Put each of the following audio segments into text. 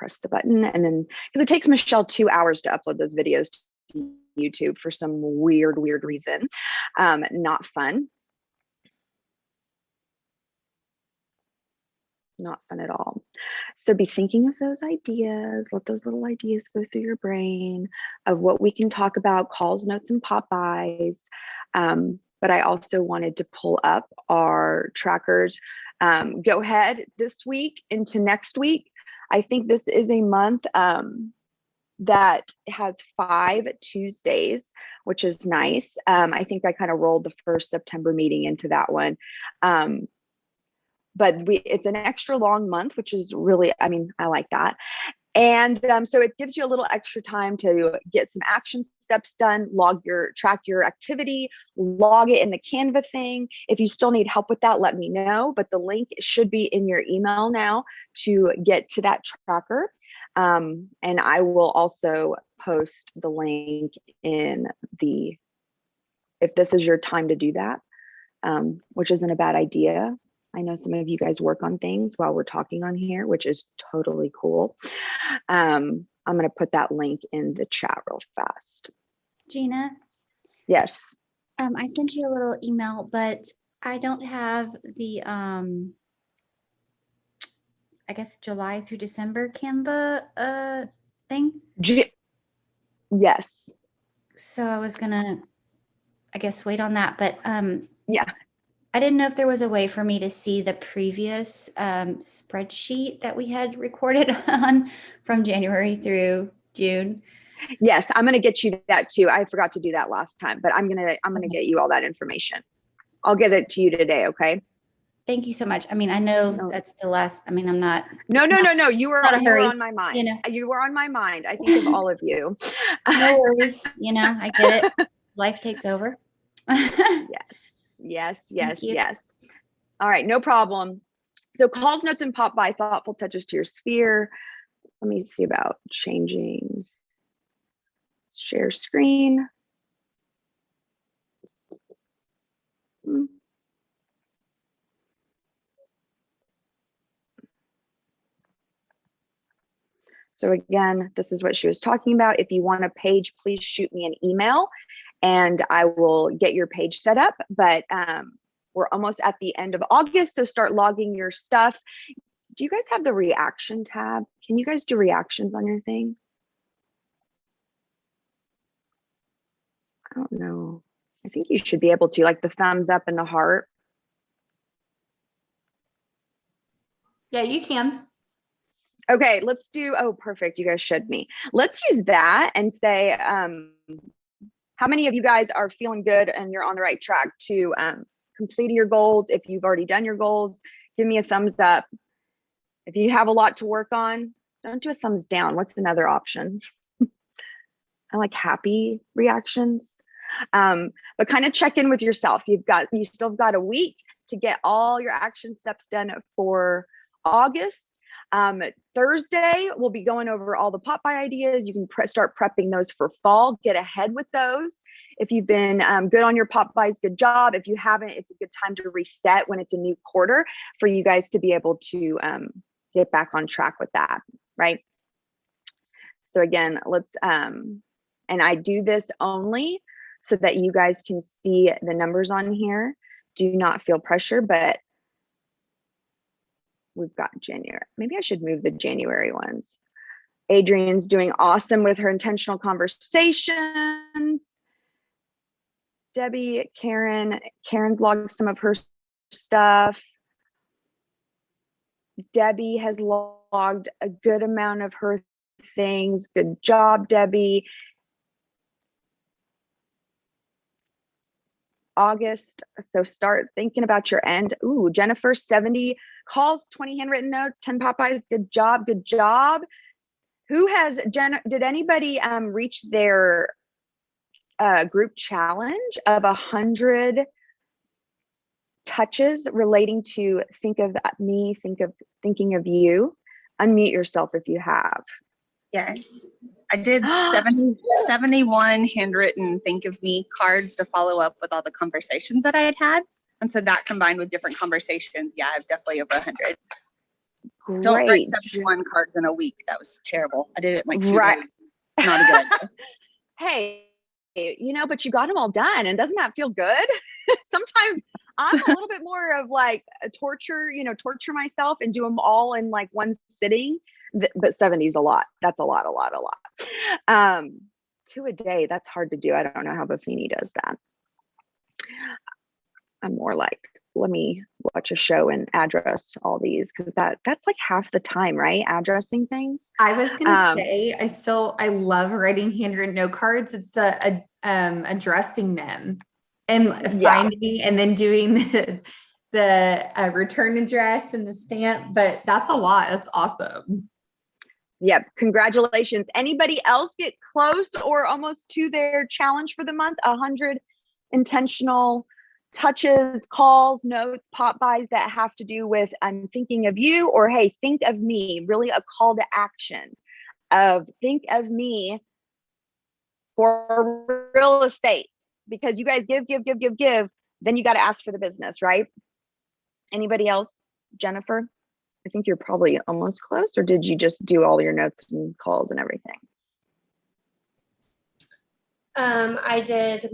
press the button. And then, because it takes Michelle 2 hours to upload those videos to YouTube for some weird reason. Not fun. Not fun at all. So be thinking of those ideas. Let those little ideas go through your brain of what we can talk about, calls, notes, and pop-bys. But I also wanted to pull up our trackers. Go ahead this week into next week. I think this is a month that has 5 Tuesdays, which is nice. I think I kind of rolled the first September meeting into that one. But it's an extra long month, which is really, I mean, I like that. And so it gives you a little extra time to get some action steps done, track your activity, log it in the Canva thing. If you still need help with that, let me know. But the link should be in your email now to get to that tracker. And I will also post the link in if this is your time to do that, which isn't a bad idea. I know some of you guys work on things while we're talking on here, which is totally cool. I'm going to put that link in the chat real fast. Gina? Yes. I sent you a little email, but I don't have the, I guess, July through December Canva thing. Yes. So I was going to, I guess, wait on that. But yeah. I didn't know if there was a way for me to see the previous spreadsheet that we had recorded on from January through June. Yes, I'm going to get you that too. I forgot to do that last time, but I'm going to get you all that information. I'll get it to you today. Okay. Thank you so much. I mean, I know that's the last, I mean, I'm not. No. You were on my mind. You know? You were on my mind. I think of all of you. No worries. You know, I get it. Life takes over. Yes. All right, no problem. So calls, notes, and pop by, thoughtful touches to your sphere. Let me see about changing share screen. So again, this is what she was talking about. If you want a page, please shoot me an email and I will get your page set up. But we're almost at the end of August, so start logging your stuff. Do you guys have the reaction tab? Can you guys do reactions on your thing? I don't know. I think you should be able to, like the thumbs up and the heart. Yeah, you can. Okay, let's do, oh, perfect. You guys showed me. Let's use that and say, how many of you guys are feeling good and you're on the right track to completing your goals? If you've already done your goals, give me a thumbs up. If you have a lot to work on, don't do a thumbs down. What's another option? I like happy reactions. But kind of check in with yourself. You still got a week to get all your action steps done for August. Thursday, we'll be going over all the pop-by ideas. You can start prepping those for fall. Get ahead with those. If you've been good on your pop-bys, good job. If you haven't, it's a good time to reset when it's a new quarter for you guys to be able to get back on track with that, right? So again, let's, and I do this only so that you guys can see the numbers on here. Do not feel pressure, but we've got January. Maybe I should move the January ones. Adrienne's doing awesome with her intentional conversations. Debbie, Karen's logged some of her stuff. Debbie has logged a good amount of her things. Good job, Debbie. August, so start thinking about your end. Ooh, Jennifer, 70 calls, 20 handwritten notes, 10 Popeyes. Good job, good job. Who has, did anybody reach their group challenge of 100 touches relating to think of me, thinking of you? Unmute yourself if you have. Yes, I did 71 handwritten think of me cards to follow up with all the conversations that I had. And so that combined with different conversations, yeah, I've definitely over 100. Don't write Great. 71 cards in a week. That was terrible. I did it in like 2 Right. days. Not a good idea. Hey, but you got them all done, and doesn't that feel good? Sometimes I'm a little bit more of like a torture myself and do them all in like one sitting. But 70 is a lot. That's a lot. 2 a day. That's hard to do. I don't know how Buffini does that. I'm more like, let me watch a show and address all these, because that's like half the time, right? Addressing things. I was gonna say, I love writing handwritten note cards. It's the addressing them and finding and then doing the return address and the stamp. But that's a lot. That's awesome. Yep. Congratulations. Anybody else get close or almost to their challenge for the month? 100 intentional touches, calls, notes, pop buys that have to do with I'm thinking of you, or hey, think of me. Really a call to action of think of me for real estate, because you guys give, then you got to ask for the business, right? Anybody else? Jennifer, I think you're probably almost close, or did you just do all your notes and calls and everything? I did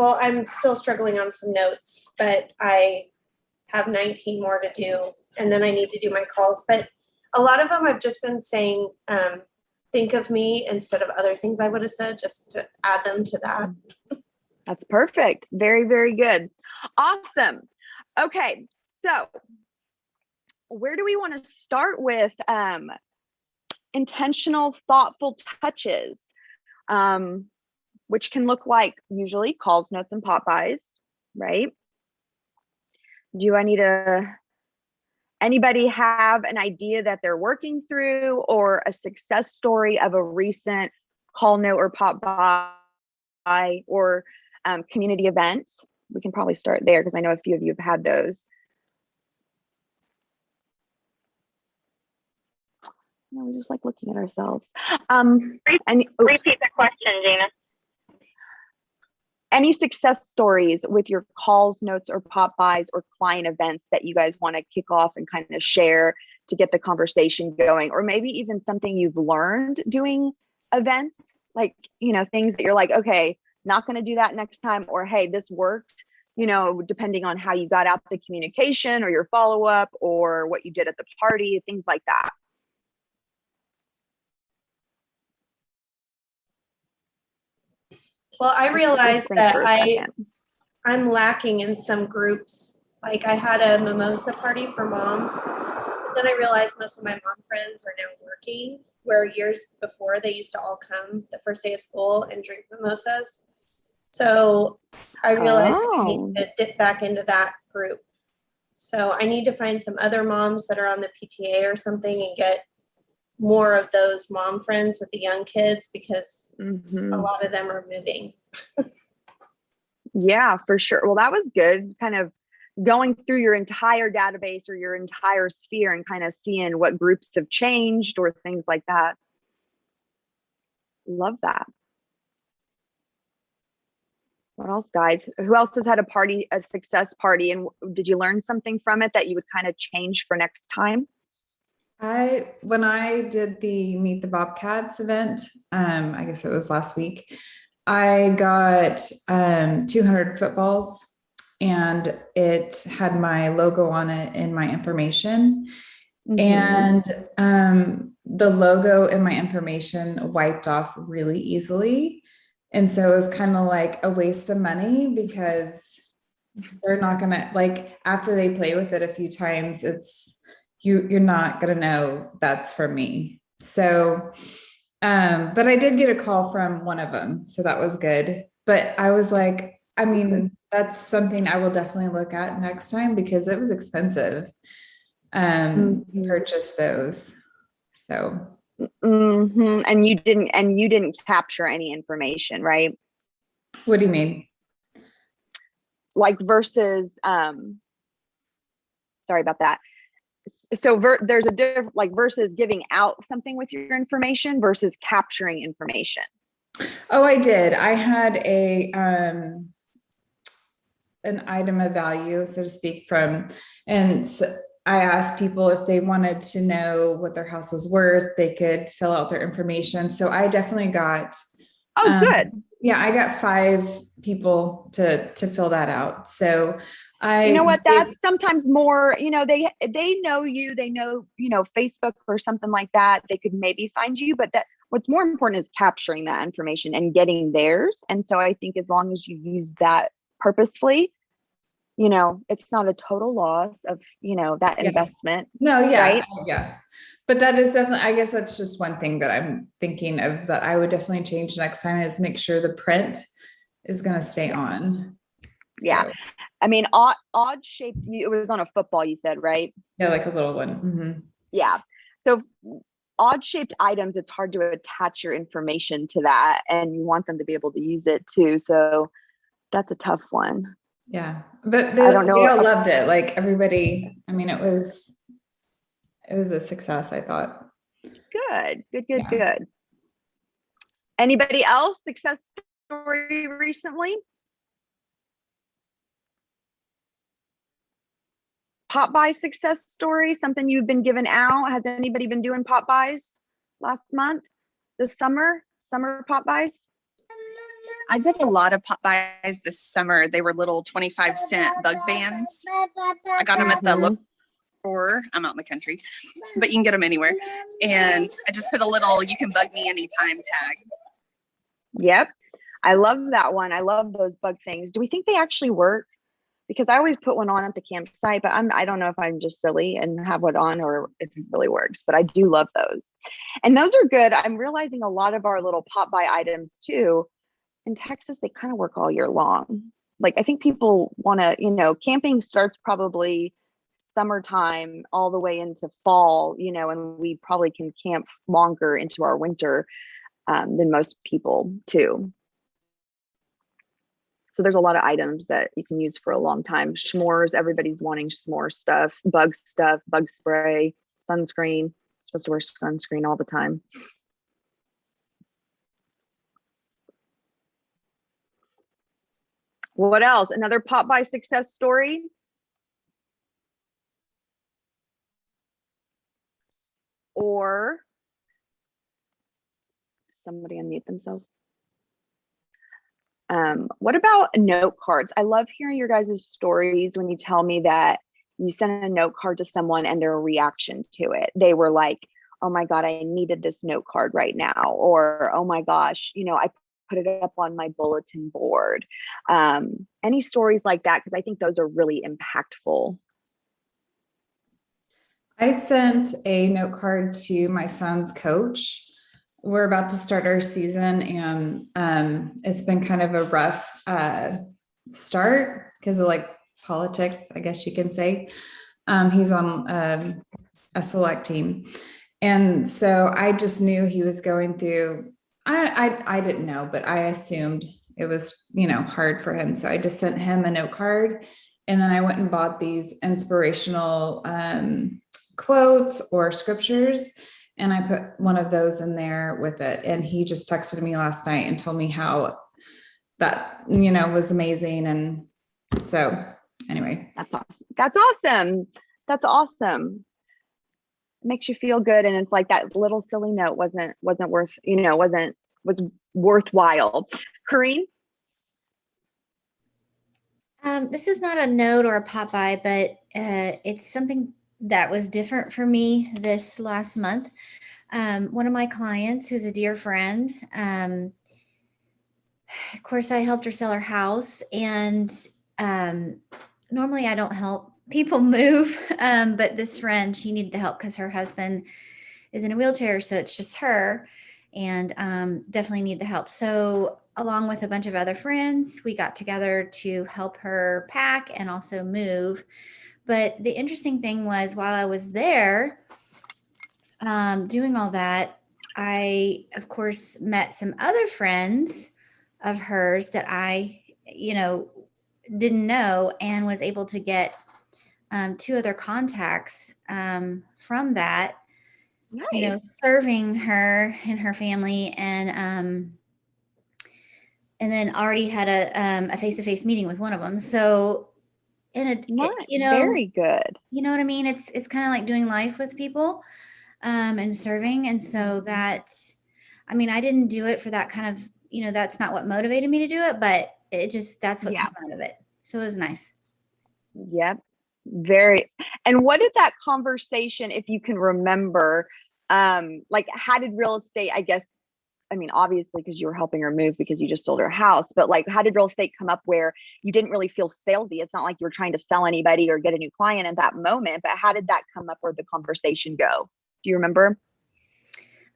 I'm still struggling on some notes, but I have 19 more to do, and then I need to do my calls. But a lot of them I've just been saying, think of me instead of other things I would have said, just to add them to that. That's perfect. Very, very good. Awesome. Okay. So where do we want to start with intentional, thoughtful touches, which can look like usually calls, notes, and pop buys, right? Anybody have an idea that they're working through, or a success story of a recent call, note, or pop buy, or community events? We can probably start there, because I know a few of you have had those. We just like looking at ourselves. Repeat the question, Gina. Any success stories with your calls, notes, or pop buys, or client events that you guys want to kick off and kind of share to get the conversation going, or maybe even something you've learned doing events, like, things that you're like, okay, not going to do that next time, or hey, this worked, depending on how you got out the communication or your follow-up or what you did at the party, things like that. Well, I realized that I'm lacking in some groups. Like I had a mimosa party for moms. Then I realized most of my mom friends are now working, where years before they used to all come the first day of school and drink mimosas. So I realized I need to dip back into that group. So I need to find some other moms that are on the PTA or something and get more of those mom friends with the young kids, because a lot of them are moving. Yeah, for sure. Well, that was good. Kind of going through your entire database or your entire sphere and kind of seeing what groups have changed or things like that. Love that. What else, guys? Who else has had a success party, and did you learn something from it that you would kind of change for next time? When I did the Meet the Bobcats event, I guess it was last week, I got 200 footballs, and it had my logo on it and my information. And the logo and my information wiped off really easily. And so it was kind of like a waste of money, because they're not gonna, like, after they play with it a few times, you're not gonna know that's for me. So but I did get a call from one of them, so that was good. But I was like, I mean, that's something I will definitely look at next time, because it was expensive to purchase those. So and you didn't capture any information, right? What do you mean? Like versus sorry about that. So there's a different, like, versus giving out something with your information versus capturing information. Oh, I did. I had an item of value, so to speak, and so I asked people if they wanted to know what their house was worth, they could fill out their information. So I definitely got, good. Yeah, I got 5 people to fill that out. So you know what, that's sometimes more, they know you, they know, Facebook or something like that. They could maybe find you, but what's more important is capturing that information and getting theirs. And so I think as long as you use that purposefully, it's not a total loss of, that investment. No, yeah, right? Yeah. But that is definitely, I guess that's just one thing that I'm thinking of that I would definitely change next time, is make sure the print is going to stay on. Yeah. So. I mean, odd shaped, it was on a football, you said, right? Yeah, like a little one. Mm-hmm. Yeah. So odd shaped items, it's hard to attach your information to that, and you want them to be able to use it too. So that's a tough one. Yeah. But I don't know. They all loved it. Like everybody, I mean, it was a success, I thought. Good. Anybody else success story recently? Pop buy success story, something you've been given out. Has anybody been doing pop buys last month, this summer pop buys? I did a lot of pop buys this summer. They were little 25-cent bug bands. I got them at the local store. I'm out in the country, but you can get them anywhere. And I just put a little, you can bug me anytime tag. Yep. I love that one. I love those bug things. Do we think they actually work? Because I always put one on at the campsite, but I don't know if I'm just silly and have one on or if it really works, but I do love those. And those are good. I'm realizing a lot of our little pop by items too, in Texas, they kind of work all year long. Like I think people want to, camping starts probably summertime all the way into fall, and we probably can camp longer into our winter than most people too. So there's a lot of items that you can use for a long time. S'mores, everybody's wanting s'more stuff, bug spray, sunscreen. Supposed to wear sunscreen all the time. What else? Another pop by success story? Or somebody unmute themselves. What about note cards? I love hearing your guys' stories when you tell me that you sent a note card to someone and their reaction to it. They were like, oh my God, I needed this note card right now. Or, oh my gosh, I put it up on my bulletin board. Any stories like that? Because I think those are really impactful. I sent a note card to my son's coach. We're about to start our season, and it's been kind of a rough start because of like politics, I guess you can say. He's on a select team. And so I just knew he was going through, I didn't know, but I assumed it was, hard for him. So I just sent him a note card, and then I went and bought these inspirational quotes or scriptures, and I put one of those in there with it. And he just texted me last night and told me how that, was amazing. And so anyway, That's awesome. It makes you feel good. And it's like that little silly note wasn't worth, was worthwhile. Corrine? This is not a note or a pop by, but it's something that was different for me this last month. One of my clients, who's a dear friend, of course, I helped her sell her house, and normally I don't help people move, but this friend, she needed the help because her husband is in a wheelchair, so it's just her, and definitely need the help. So along with a bunch of other friends, we got together to help her pack and also move. But the interesting thing was, while I was there doing all that, I, of course, met some other friends of hers that I, didn't know, and was able to get 2 other contacts from that, Nice. Serving her and her family, and then already had a face-to-face meeting with one of them. So Not you know, very good. you know what I mean? It's kind of like doing life with people, and serving. And so that, I mean, I didn't do it for that kind of, you know, that's not what motivated me to do it, but that's what came out of it. So it was nice. Yep. Very. And what did that conversation, if you can remember, like how did real estate, I guess, I mean, obviously, because you were helping her move because you just sold her house, but like, how did real estate come up where you didn't really feel salesy? It's not like you were trying to sell anybody or get a new client at that moment, but how did that come up, where the conversation go? Do you remember?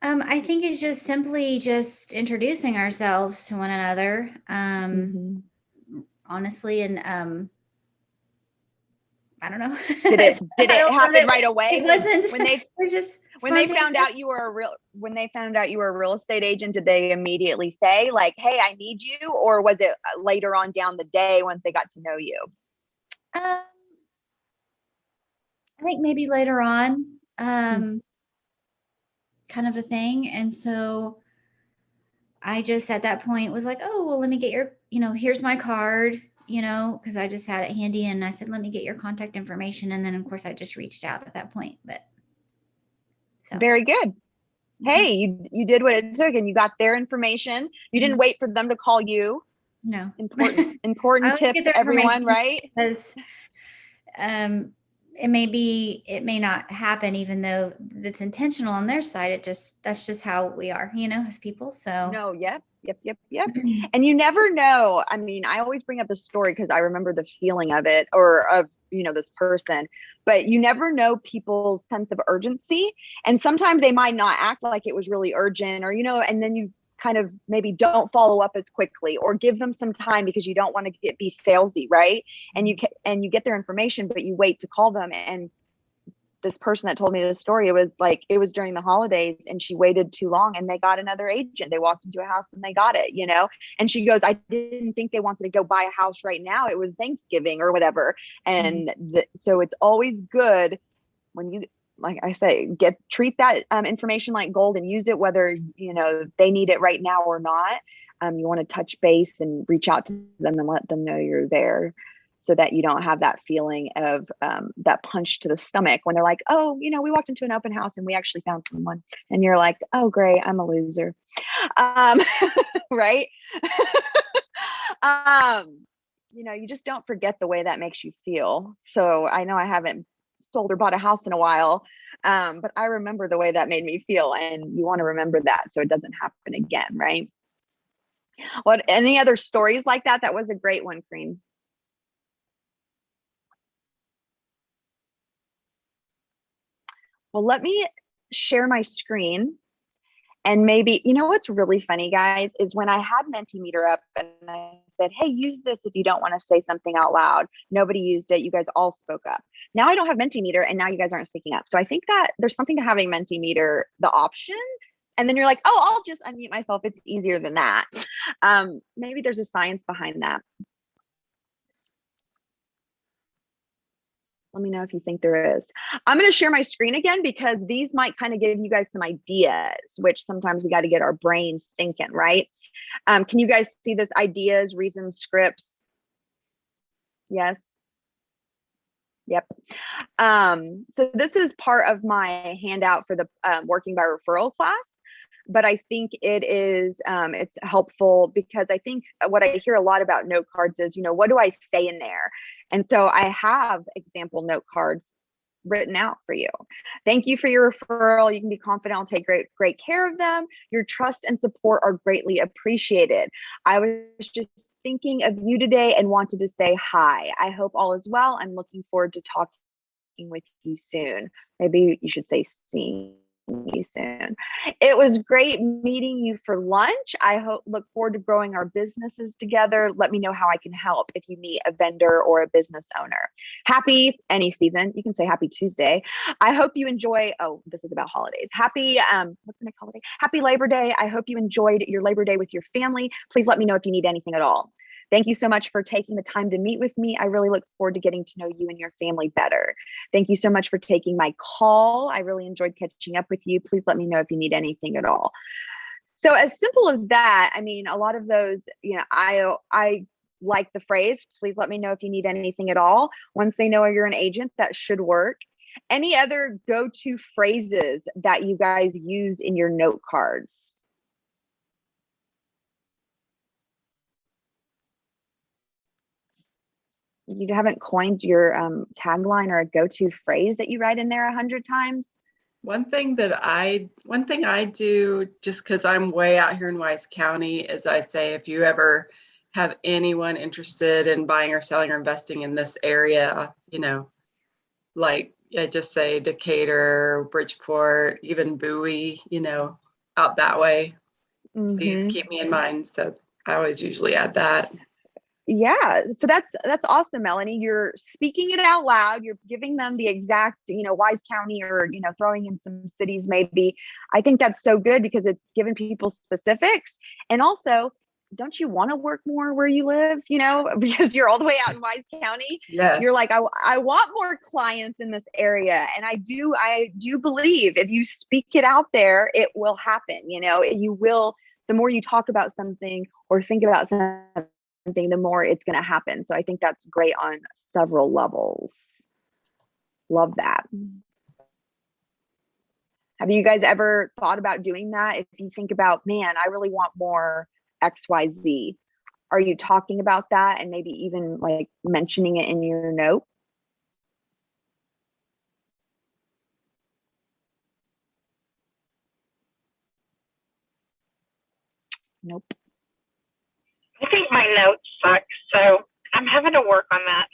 I think it's just simply just introducing ourselves to one another, honestly. And, I don't know. Did it happen right away? It wasn't. When they, it was just when they found out you were a real estate agent, did they immediately say like, "Hey, I need you," or was it later on down the day once they got to know you? I think maybe later on, kind of a thing. And so I just at that point was like, "Oh, well, let me get your, you know, here's my card." You know, because I just had it handy, and I said, "Let me get your contact information." And then, of course, I just reached out at that point. But so Very good. Hey, you did what it took, and you got their information. You didn't wait for them to call you. No. Important tip to everyone, right? Because it may not happen, even though it's intentional on their side. That's just how we are, you know, as people. So no, yep. And you never know. I mean, I always bring up the story because I remember the feeling of it, or of, you know, this person, but you never know people's sense of urgency. And sometimes they might not act like it was really urgent, or, you know, and then you kind of maybe don't follow up as quickly, or give them some time because you don't want to be salesy, right? And you get their information, but you wait to call them. And this person that told me this story, it was during the holidays, and she waited too long, and they got another agent. They walked into a house and they got it, you know? And she goes, I didn't think they wanted to go buy a house right now. It was Thanksgiving or whatever. And so it's always good when you, like I say, treat that information like gold, and use it whether, you know, they need it right now or not. You want to touch base and reach out to them and let them know you're there, so that you don't have that feeling of that punch to the stomach when they're like, "Oh, you know, we walked into an open house and we actually found someone," and you're like, "Oh, great, I'm a loser," right? You know, you just don't forget the way that makes you feel. So I know I haven't sold or bought a house in a while, but I remember the way that made me feel, and you want to remember that so it doesn't happen again, right? What? Any other stories like that? That was a great one, Cream. Well, let me share my screen, and maybe, you know, what's really funny, guys, is when I had Mentimeter up and I said, "Hey, use this if you don't want to say something out loud." Nobody used it. You guys all spoke up. Now I don't have Mentimeter, and now you guys aren't speaking up. So I think that there's something to having Mentimeter, the option. And then you're like, "Oh, I'll just unmute myself. It's easier than that." Maybe there's a science behind that. Let me know if you think there is. I'm going to share my screen again because these might kind of give you guys some ideas, which sometimes we got to get our brains thinking, right? Can you guys see this? Ideas, reasons, scripts? Yes. Yep. So this is part of my handout for the working by referral class. But I think it is, it's helpful because I think what I hear a lot about note cards is, you know, what do I say in there? And so I have example note cards written out for you. Thank you for your referral. You can be confident I'll take great care of them. Your trust and support are greatly appreciated. I was just thinking of you today and wanted to say hi. I hope all is well. I'm looking forward to talking with you soon. Maybe you should say seeing you soon. It was great meeting you for lunch. I look forward to growing our businesses together. Let me know how I can help if you meet a vendor or a business owner. Happy any season. You can say happy Tuesday. I hope you enjoy. Oh, this is about holidays. Happy what's the next holiday? Happy Labor Day. I hope you enjoyed your Labor Day with your family. Please let me know if you need anything at all. Thank you so much for taking the time to meet with me. I really look forward to getting to know you and your family better. Thank you so much for taking my call. I really enjoyed catching up with you. Please let me know if you need anything at all. So as simple as that, I mean, a lot of those, you know, I like the phrase, please let me know if you need anything at all. Once they know you're an agent, that should work. Any other go-to phrases that you guys use in your note cards? You haven't coined your tagline or a go-to phrase that you write in there 100 times? One thing I do, just because I'm way out here in Wise County, is I say, if you ever have anyone interested in buying or selling or investing in this area, you know, like I just say Decatur, Bridgeport, even Bowie, you know, out that way, please keep me in mind. So I always usually add that. Yeah, so that's awesome, Melanie. You're speaking it out loud. You're giving them the exact, you know, Wise County, or, you know, throwing in some cities maybe. I think that's so good because it's giving people specifics. And also, don't you want to work more where you live, you know, because you're all the way out in Wise County? Yes. You're like, I want more clients in this area. And I do believe if you speak it out there, it will happen. You know, you will, the more you talk about something or think about something, the more it's going to happen. So I think that's great on several levels. Love that. Have you guys ever thought about doing that? If you think about, man, I really want more XYZ, are you talking about that and maybe even like mentioning it in your note? Nope. I think my notes suck, so I'm having to work on that.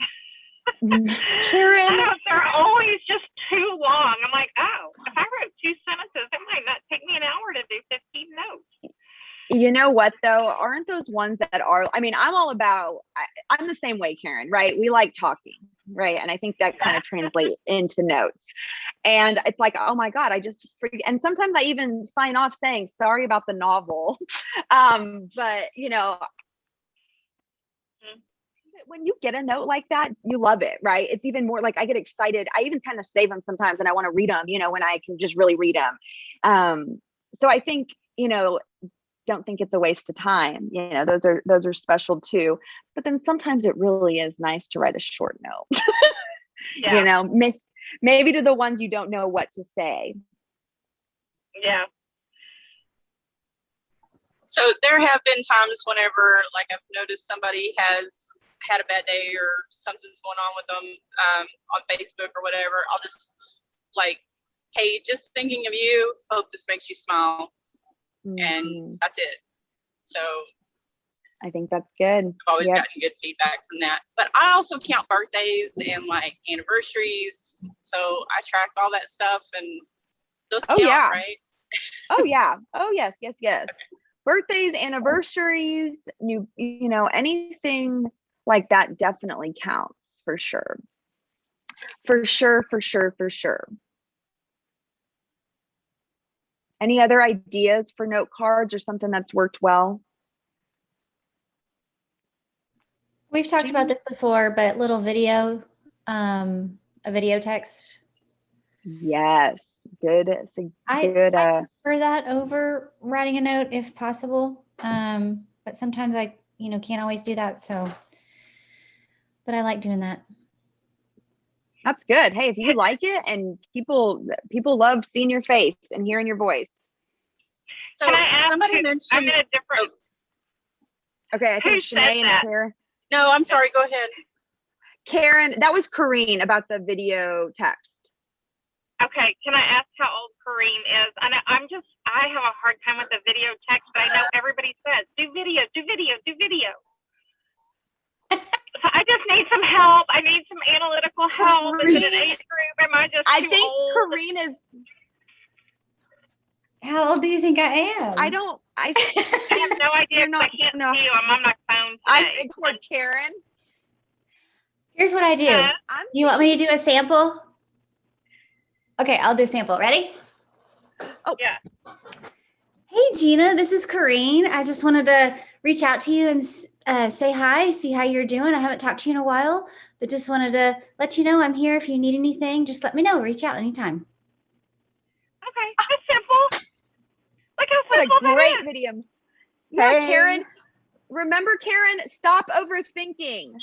Karen, I know, they're always just too long. I'm like, oh, if I wrote 2 sentences, it might not take me an hour to do 15 notes. you know what though? Aren't those ones that are, I mean, I'm all about, I'm the same way, Karen, right? We like talking, right? And I think that kind of translates into notes. And it's like, oh my God, I just forget. And sometimes I even sign off saying, sorry about the novel. But you know, when you get a note like that, you love it, right? It's even more like I get excited. I even kind of save them sometimes and I want to read them, you know, when I can just really read them. So I think, you know, don't think it's a waste of time. You know, those are special too. But then sometimes it really is nice to write a short note. Yeah. You know, maybe to the ones you don't know what to say. Yeah. So there have been times whenever, like, I've noticed somebody has had a bad day or something's going on with them on Facebook or whatever. I'll just like, hey, just thinking of you. Hope this makes you smile. And that's it. So I think that's good. I've always gotten good feedback from that. But I also count birthdays and like anniversaries. So I track all that stuff, and those count, right? Oh yeah. Oh yes. Okay. Birthdays, anniversaries, you know, anything like that definitely counts for sure. For sure. Any other ideas for note cards or something that's worked well? We've talked about this before, but little video, a video text. Yes, good. I prefer that over writing a note if possible. But sometimes I, you know, can't always do that. So, but I like doing that. That's good. Hey, if you like it, and people love seeing your face and hearing your voice. So can I ask somebody mentioned, I'm in a different. Okay, I think Shanae and Karen. No, I'm sorry. Go ahead. Karen, that was Corrine about the video text. Okay, can I ask how old Corrine is? I have a hard time with the video text, but I know everybody says, do video. So I just need some help. I need some analytical help. Is it an age group? Am I just too think old? Corrine is. How old do you think I am? I have no idea. I can't see you. I'm on my phone today. I think we're Karen. Here's what I do. Do you want me to do a sample? Okay, I'll do a sample. Ready? Oh, yeah. Hey, Gina, this is Corrine. I just wanted to reach out to you and say hi, see how you're doing. I haven't talked to you in a while, but just wanted to let you know I'm here. If you need anything, just let me know. Reach out anytime. Okay, that's simple. Look how What simple a great that is. video. Yeah, Karen. remember, Karen, stop overthinking.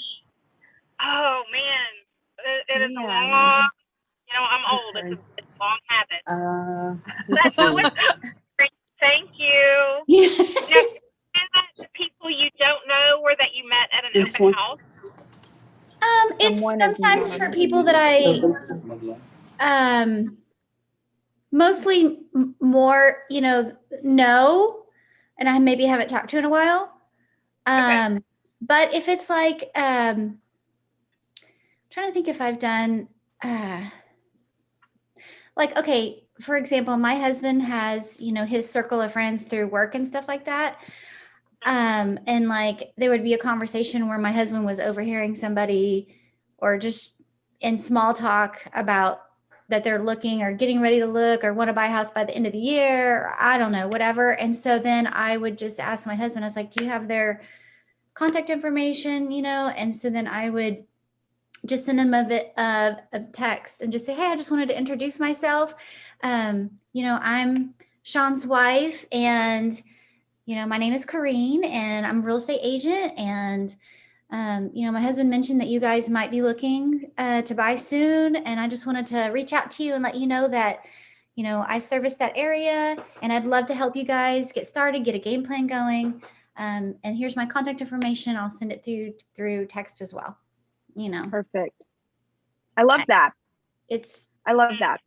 Oh man, it is a long. You know, I'm old. Okay. It's a long habit. Let's see. Thank you. Yeah. Now, is that the people you don't know or that you met at an This open one. house? It's sometimes for people that I mostly more, know, and I maybe haven't talked to in a while. But if it's like, trying to think if I've done, like, okay, for example, my husband has, his circle of friends through work and stuff like that. And like, there would be a conversation where my husband was overhearing somebody or just in small talk about that they're looking or getting ready to look or want to buy a house by the end of the year, or I don't know, whatever. And so then I would just ask my husband, I was like, do you have their contact information, And so then I would just send him a text and just say, hey, I just wanted to introduce myself. I'm Sean's wife, and, my name is Corrine, and I'm a real estate agent. And, my husband mentioned that you guys might be looking to buy soon. And I just wanted to reach out to you and let you know that, I service that area, and I'd love to help you guys get started, get a game plan going. And here's my contact information. I'll send it through text as well. Perfect. I love that. I love that.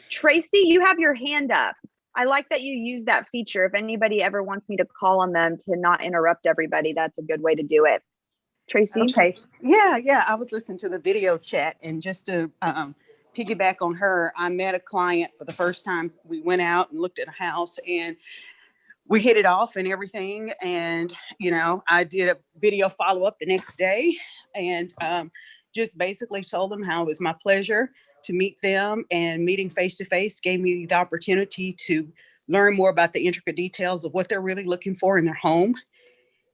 Tracy, you have your hand up. I like that you use that feature. If anybody ever wants me to call on them to not interrupt everybody, that's a good way to do it. Tracy? Okay. Yeah. I was listening to the video chat, and just to piggyback on her, I met a client for the first time. We went out and looked at a house, and we hit it off and everything. And, I did a video follow-up the next day, and just basically told them how it was my pleasure to meet them, and meeting face-to-face gave me the opportunity to learn more about the intricate details of what they're really looking for in their home.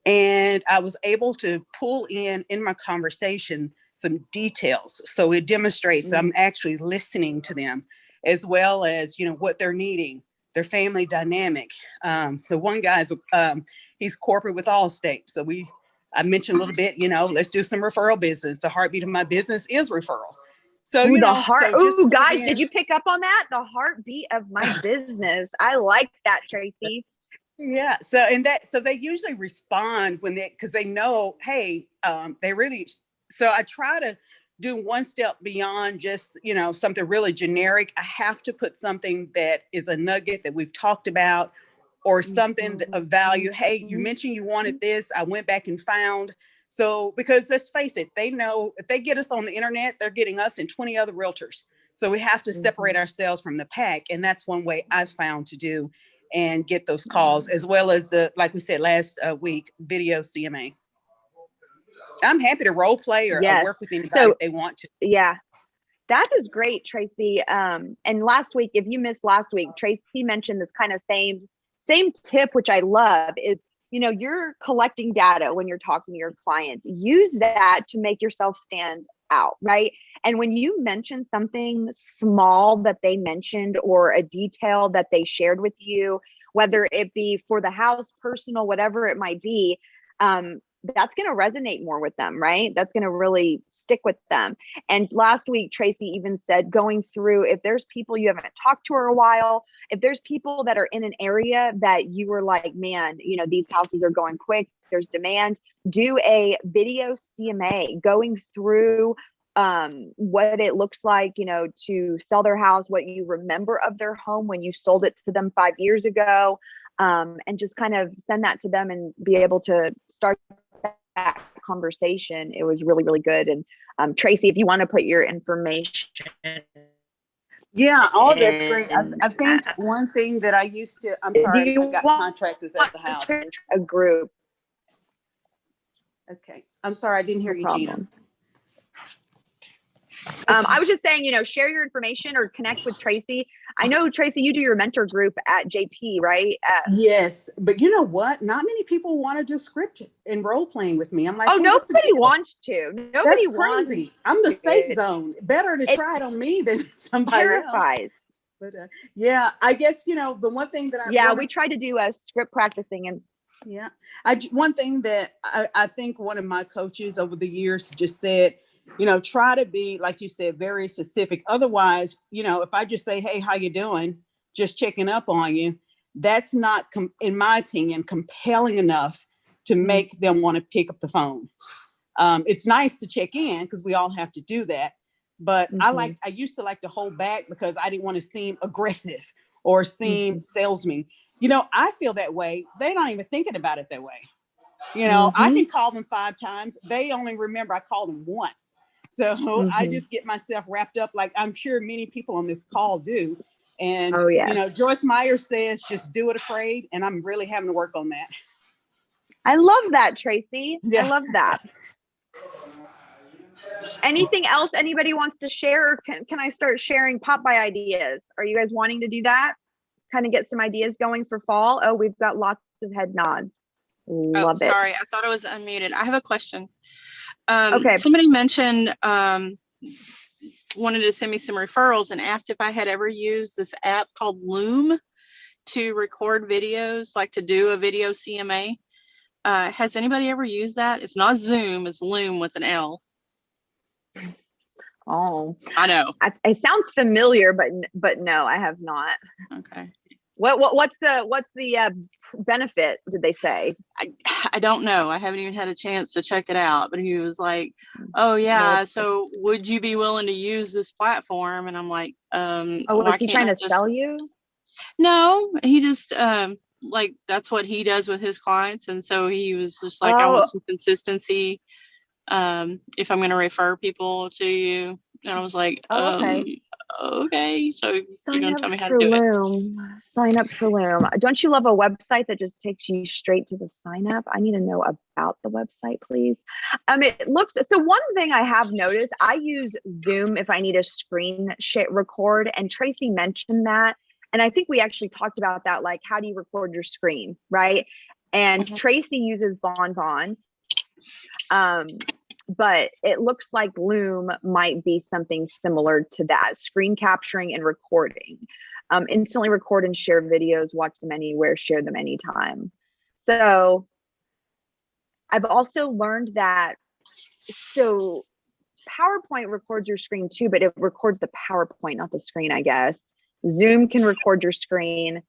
And I was able to pull in my conversation some details. So it demonstrates that I'm actually listening to them, as well as, what they're needing, their family dynamic. The one guy's, he's corporate with Allstate. So I mentioned a little bit, let's do some referral business. The heartbeat of my business is referral. So, guys, did you pick up on that? The heartbeat of my business. I like that, Tracy. Yeah. So they usually respond because they know, hey, so I try to do one step beyond just, something really generic. I have to put something that is a nugget that we've talked about, or something of value. Hey, you mentioned you wanted this. I went back and found. So, because let's face it, they know if they get us on the internet, they're getting us and 20 other realtors. So we have to separate ourselves from the pack. And that's one way I've found to do and get those calls, as well as like we said last week, video CMA. I'm happy to role play or work with anybody if they want to. Yeah, that is great, Tracy. And last week, if you missed last week, Tracy mentioned this kind of same tip, which I love, is, you're collecting data when you're talking to your clients. Use that to make yourself stand out, right? And when you mention something small that they mentioned, or a detail that they shared with you, whether it be for the house, personal, whatever it might be, that's going to resonate more with them, right? That's going to really stick with them. And last week, Tracy even said, going through, if there's people you haven't talked to for a while, if there's people that are in an area that you were like, man, these houses are going quick, there's demand, do a video CMA going through what it looks like, to sell their house, what you remember of their home when you sold it to them 5 years ago, and just kind of send that to them and be able to start that conversation. It was really, really good. And Tracy, if you want to put your information. Yeah, all that's great. I think one thing that I used to, I'm sorry, I got contractors at the house. A group. Okay. I'm sorry, I didn't hear you, Gina. I was just saying, share your information or connect with Tracy. I know, Tracy, you do your mentor group at JP, right? Yes. But you know what? Not many people want to do script and role playing with me. I'm like, oh, hey, nobody wants to. Nobody That's crazy. I'm the safe zone. Better to try it on me than somebody else. But yeah, I guess, the one thing that we tried to do a script practicing, and Yeah. One thing that I think one of my coaches over the years just said, try to be, like you said, very specific. Otherwise, if I just say, hey, how you doing? Just checking up on you. That's not, in my opinion, compelling enough to make them want to pick up the phone. It's nice to check in because we all have to do that. But I used to like to hold back because I didn't want to seem aggressive or seem salesman. I feel that way. They're not even thinking about it that way. I can call them 5 times. They only remember I called them once. So I just get myself wrapped up like I'm sure many people on this call do. And, Joyce Meyer says, just do it afraid. And I'm really having to work on that. I love that, Tracy. Yeah. I love that. Anything else anybody wants to share? Or can I start sharing pop-by ideas? Are you guys wanting to do that? Kind of get some ideas going for fall? Oh, we've got lots of head nods. Love it. Sorry, I thought I was unmuted. I have a question. Okay. Somebody mentioned wanted to send me some referrals and asked if I had ever used this app called Loom to record videos, like to do a video CMA. Has anybody ever used that? It's not Zoom, it's Loom with an L. Oh, I know. It sounds familiar, but no, I have not. Okay. What's the benefit? Did they say? I don't know. I haven't even had a chance to check it out. But he was like, "Oh yeah, so would you be willing to use this platform?" And I'm like, was he trying to sell you? No, he just like that's what he does with his clients, and so he was just like, "I want some consistency. If I'm going to refer people to you," and I was like, okay, so you're going to tell me how to do it. Sign up for Loom. Don't you love a website that just takes you straight to the sign up? I need to know about the website, please. It looks, so one thing I have noticed, I use Zoom if I need a screen record, and Tracy mentioned that. And I think we actually talked about that, like, how do you record your screen, right? And Tracy uses Bonbon. But it looks like Loom might be something similar to that. Screen capturing and recording. Instantly record and share videos, watch them anywhere, share them anytime. So I've also learned that, so PowerPoint records your screen too, but it records the PowerPoint, not the screen, I guess. Zoom can record your screen.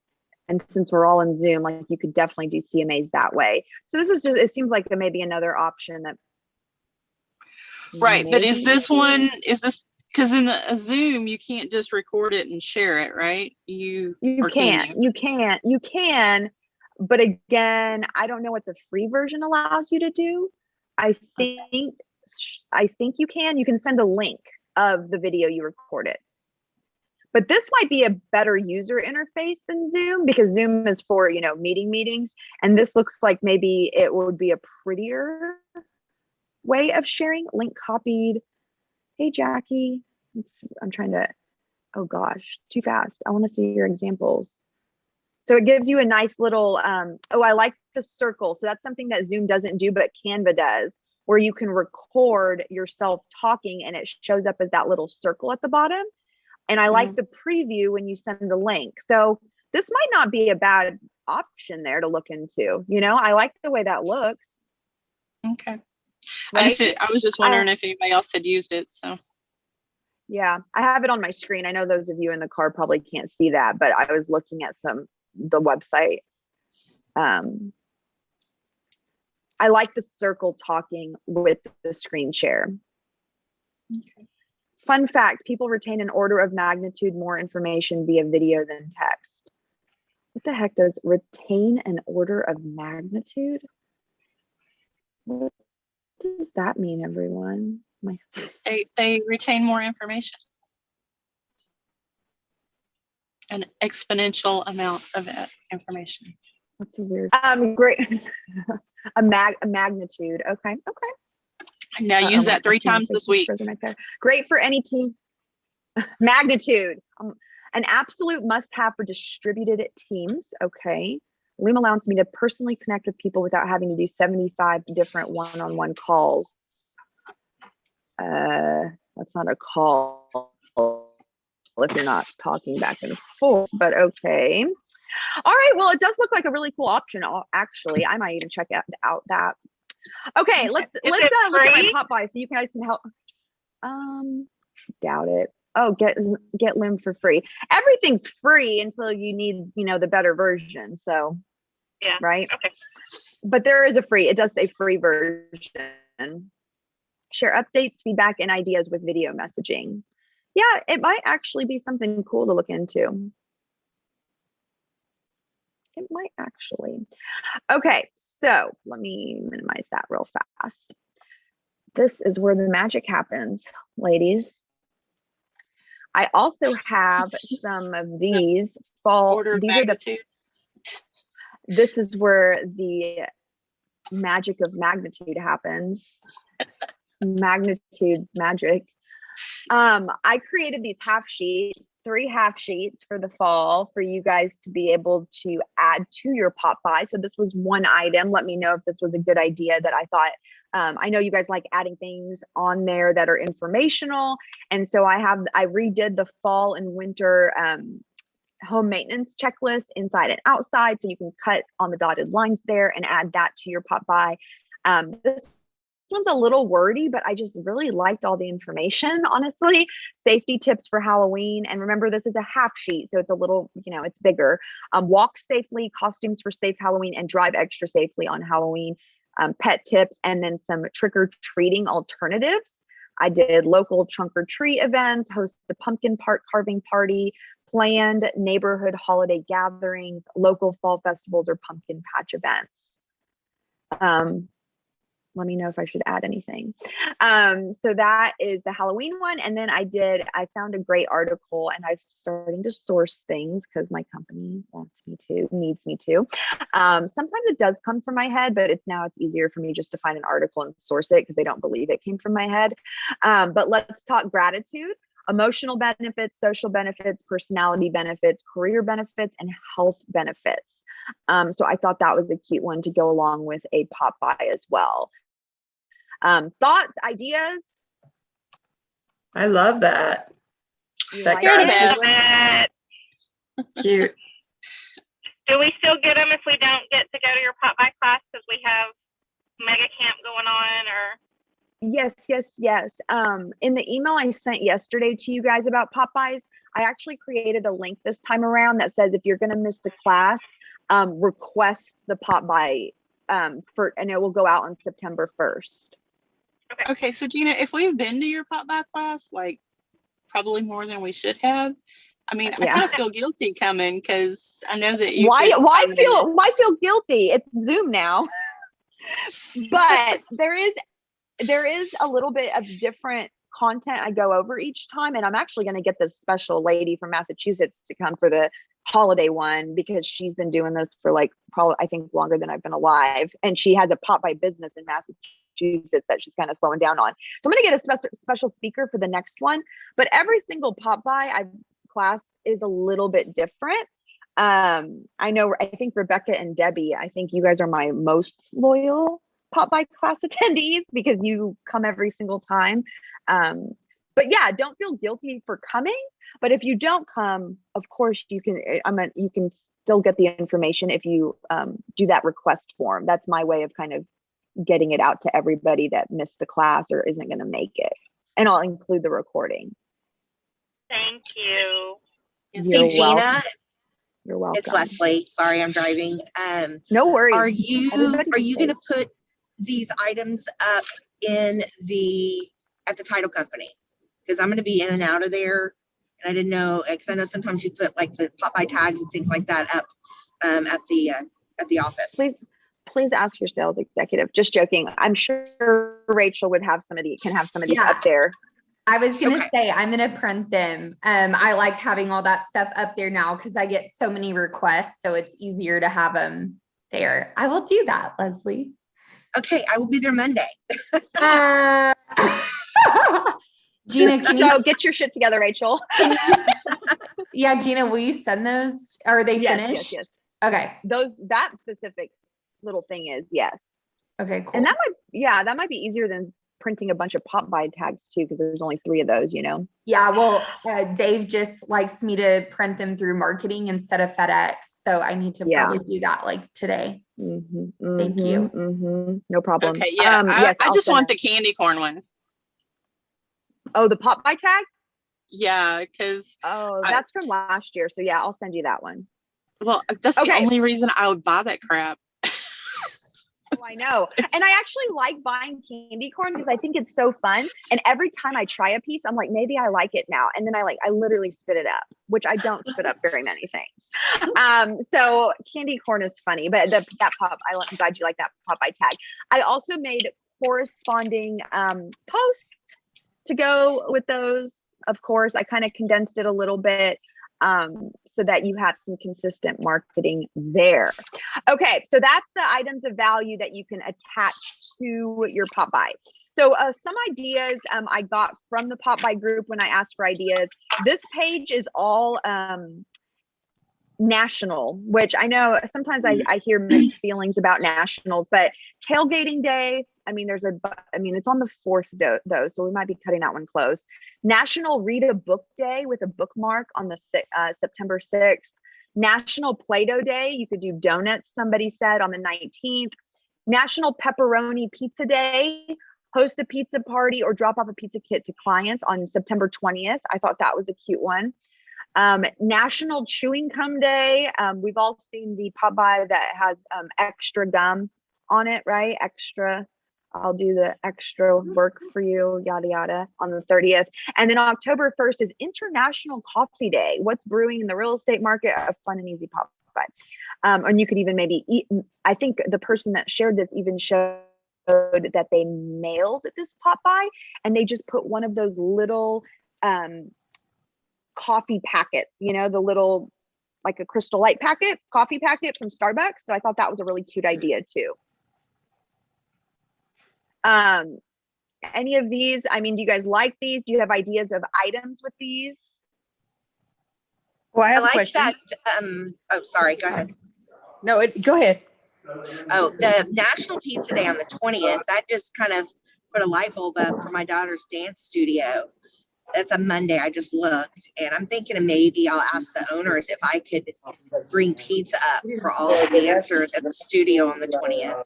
And since we're all in Zoom, like, you could definitely do CMAs that way. So this is just, it seems like maybe another option that. Right, but is this because in a Zoom you can't just record it and share it, right? You can, but again, I don't know what the free version allows you to do. I think you can send a link of the video you recorded. But this might be a better user interface than Zoom, because Zoom is for, meetings, and this looks like maybe it would be a prettier way of sharing. Link copied. Hey, Jackie. I'm trying to, oh gosh, too fast. I want to see your examples. So it gives you a nice little, I like the circle. So that's something that Zoom doesn't do, but Canva does, where you can record yourself talking and it shows up as that little circle at the bottom. And I like the preview when you send the link. So this might not be a bad option there to look into. I like the way that looks. Okay. Right? I was just wondering if anybody else had used it. So yeah, I have it on my screen. I know those of you in the car probably can't see that, but I was looking at the website. I like the circle talking with the screen share. Okay. Fun fact, people retain an order of magnitude more information via video than text. What the heck does retain an order of magnitude? What does that mean, everyone? They retain more information. An exponential amount of information. That's a weird. Great. a magnitude. Okay. Now use that 3 times this week. Great for any team. Magnitude. An absolute must-have for distributed teams. Okay. Loom allows me to personally connect with people without having to do 75 different one-on-one calls. That's not a call if you're not talking back and forth, but okay. All right. Well, it does look like a really cool option. Actually, I might even check out that. Okay, let's look at my pop buy so you guys can help. Doubt it. Oh, get Lim for free. Everything's free until you need, the better version. So, yeah, right. Okay. But there is a free. It does say free version. Share updates, feedback, and ideas with video messaging. Yeah, it might actually be something cool to look into. It might actually. Okay, so let me minimize that real fast. This is where the magic happens, ladies. I also have some of these fall. Order of These magnitude. This is where the magic of magnitude happens. Magnitude magic. I created these half sheets, 3 half sheets for the fall for you guys to be able to add to your pop buy. So this was one item. Let me know if this was a good idea that I thought. I know you guys like adding things on there that are informational. And so I redid the fall and winter home maintenance checklist inside and outside. So you can cut on the dotted lines there and add that to your pop buy. This one's a little wordy, but I just really liked all the information, honestly. Safety tips for Halloween. And remember, this is a half sheet, so it's a little, it's bigger. Walk safely, costumes for safe Halloween, and drive extra safely on Halloween. Pet tips, and then some trick-or-treating alternatives. I did local trunk or treat events, host the pumpkin carving party, planned neighborhood holiday gatherings, local fall festivals, or pumpkin patch events. Let me know if I should add anything. So that is the Halloween one. And then I found a great article, and I'm starting to source things because my company needs me to. Sometimes it does come from my head, but it's easier for me just to find an article and source it because they don't believe it came from my head. But let's talk gratitude, emotional benefits, social benefits, personality benefits, career benefits, and health benefits. So I thought that was a cute one to go along with a pop buy as well. Thoughts, ideas? I love that. Like it. Cute. Do we still get them if we don't get to go to your pop buy class because we have mega camp going on, or? Yes. In the email I sent yesterday to you guys about pop buys, I actually created a link this time around that says if you're going to miss the class, request the pop buy and it will go out on September 1st. Okay, so Gina, if we've been to your pop by class, like probably more than we should have, I mean, I kind of feel guilty coming because I know that you. Why feel guilty? It's Zoom now, but there is a little bit of different content I go over each time, and I'm actually going to get this special lady from Massachusetts to come for the holiday one because she's been doing this for probably I think longer than I've been alive, and she has a pop by business in Massachusetts that she's kind of slowing down on. So I'm going to get a special speaker for the next one, but every single pop by class is a little bit different. I think Rebecca and Debbie, I think you guys are my most loyal pop by class attendees because you come every single time. But yeah, don't feel guilty for coming. But if you don't come, of course you can still get the information if you do that request form. That's my way of kind of getting it out to everybody that missed the class or isn't going to make it. And I'll include the recording. Thank you. You're Gina. welcome. You're welcome. It's Leslie. Sorry, I'm driving. No worries. Are you going to put these items up at the title company? Because I'm going to be in and out of there, and I didn't know because I know sometimes you put like the pop by tags and things like that up at the office. Please ask your sales executive. Just joking. I'm sure Rachel would have some of these up there. I was going to say, I'm going to print them. I like having all that stuff up there now because I get so many requests. So it's easier to have them there. I will do that, Leslie. Okay. I will be there Monday. Gina, so get your shit together, Rachel. Yeah. Gina, will you send those? Are they finished? Yes. Okay. That specific little thing is yes. Okay, cool. And that might be easier than printing a bunch of pop by tags too, because there's only 3 of those, you know? Yeah, well, Dave just likes me to print them through marketing instead of FedEx. So I need to probably do that like today. Thank you. No problem. Okay, yeah. Yes, I I'll just send want it. the candy corn one. Oh, the pop by tag? Yeah, because that's from last year. So yeah, I'll send you that one. well, that's the only reason I would buy that crap. Oh, I know. And I actually like buying candy corn because I think it's so fun. And every time I try a piece, I'm like, maybe I like it now. And then I literally spit it up, which I don't spit up very many things. So candy corn is funny, but I'm glad you like that pop by tag. I also made corresponding posts to go with those. Of course, I kind of condensed it a little bit. So that you have some consistent marketing there. Okay, so that's the items of value that you can attach to your pop by. So some ideas I got from the pop by group when I asked for ideas. This page is all national, which I know sometimes I hear mixed feelings about nationals, but tailgating day, it's on the 4th though, so we might be cutting that one close. National Read a Book Day with a bookmark on the September 6th. National Play-Doh Day, you could do donuts, somebody said, on the 19th. National Pepperoni Pizza Day, host a pizza party or drop off a pizza kit to clients on September 20th. I thought that was a cute one. National Chewing Gum Day. We've all seen the pop by that has extra gum on it, right? Extra. I'll do the extra work for you, yada, yada, on the 30th. And then October 1st is International Coffee Day. What's brewing in the real estate market? A fun and easy pop by. And you could even maybe eat. I think the person that shared this even showed that they mailed this pop by and they just put one of those little coffee packets, the little, like a Crystal Light coffee packet from Starbucks. So I thought that was a really cute idea too. Any of these, do you guys like these? Do you have ideas of items with these? Well, I have like a question. That, sorry, go ahead. No, go ahead. Oh, the National Pizza Day on the 20th, that just kind of put a light bulb up for my daughter's dance studio. That's a Monday. I just looked and I'm thinking of maybe I'll ask the owners if I could bring pizza up for all the dancers at the studio on the 20th.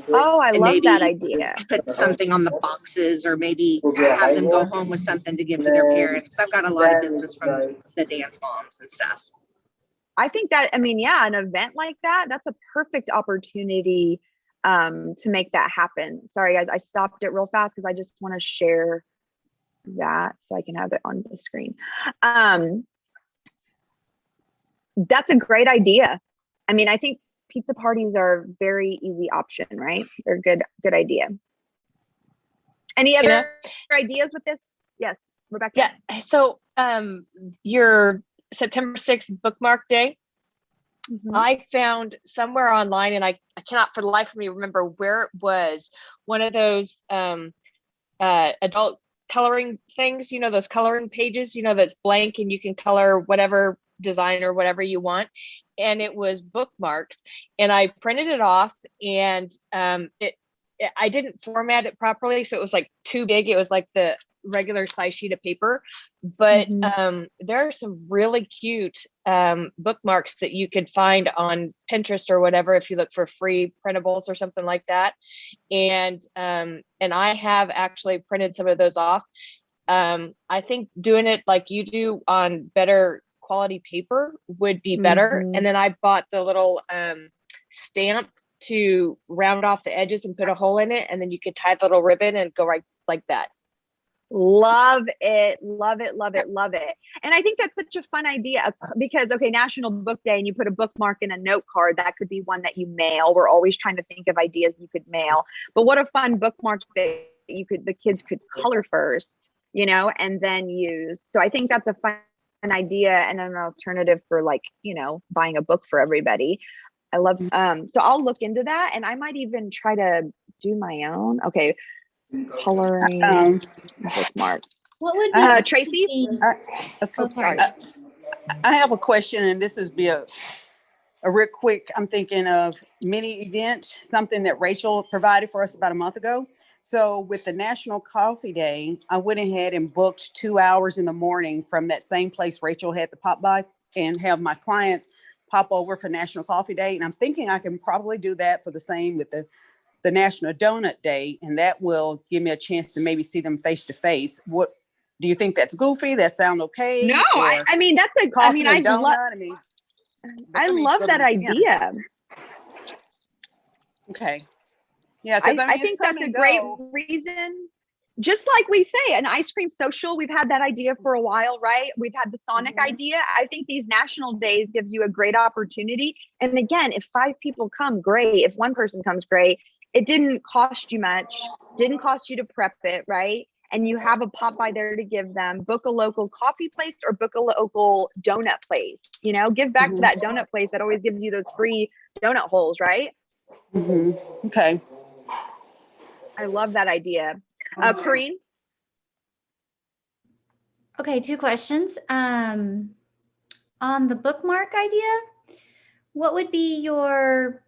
Oh, I love that idea. Put something on the boxes or maybe have them go home with something to give to their parents. Because I've got a lot of business from the dance moms and stuff. I think that, an event like that, that's a perfect opportunity to make that happen. Sorry, guys, I stopped it real fast because I just want to share that so I can have it on the screen. That's a great idea. I think pizza parties are a very easy option, right? They're good idea. Any other ideas with this? Yes, Rebecca. Yeah. So your September 6th bookmark day, I found somewhere online, and I cannot for the life of me remember where it was, one of those adult coloring things, those coloring pages, that's blank and you can color whatever design or whatever you want. And it was bookmarks, and I printed it off, and I didn't format it properly, so it was like too big. It was like the regular size sheet of paper, but there are some really cute bookmarks that you could find on Pinterest or whatever if you look for free printables or something like that. And I have actually printed some of those off. I think doing it like you do on better quality paper would be better. And then I bought the little stamp to round off the edges and put a hole in it, and then you could tie the little ribbon and go right like that. Love it. And I think that's such a fun idea because, National Book Day, and you put a bookmark in a note card, that could be one that you mail. We're always trying to think of ideas you could mail, but what a fun bookmark that the kids could color first, and then use. So I think that's a fun idea and an alternative for buying a book for everybody. I love, so I'll look into that, and I might even try to do my own. Okay. Coloring bookmark. What would be Tracy? sorry. I have a question, and this is a real quick. I'm thinking of mini event, something that Rachel provided for us about a month ago. So with the National Coffee Day, I went ahead and booked 2 hours in the morning from that same place Rachel had the pop by, and have my clients pop over for National Coffee Day. And I'm thinking I can probably do that for the same with the National Donut Day, and that will give me a chance to maybe see them face to face. What do you think? That's goofy? That sound okay? No, I mean, that's a, coffee I mean, and I donut? love, I love that idea. Okay. Yeah, because I think that's a great reason. Just like we say, an ice cream social, we've had that idea for a while, right? We've had the Sonic idea. I think these national days gives you a great opportunity. And again, if 5 people come, great. If 1 person comes, great. It didn't cost you much, didn't cost you to prep it, right? And you have a pop by there to give them. Book a local coffee place or book a local donut place. You know, give back to that donut place that always gives you those free donut holes, right? Okay. I love that idea. Corrine? Okay, 2 questions. On the bookmark idea, what would be your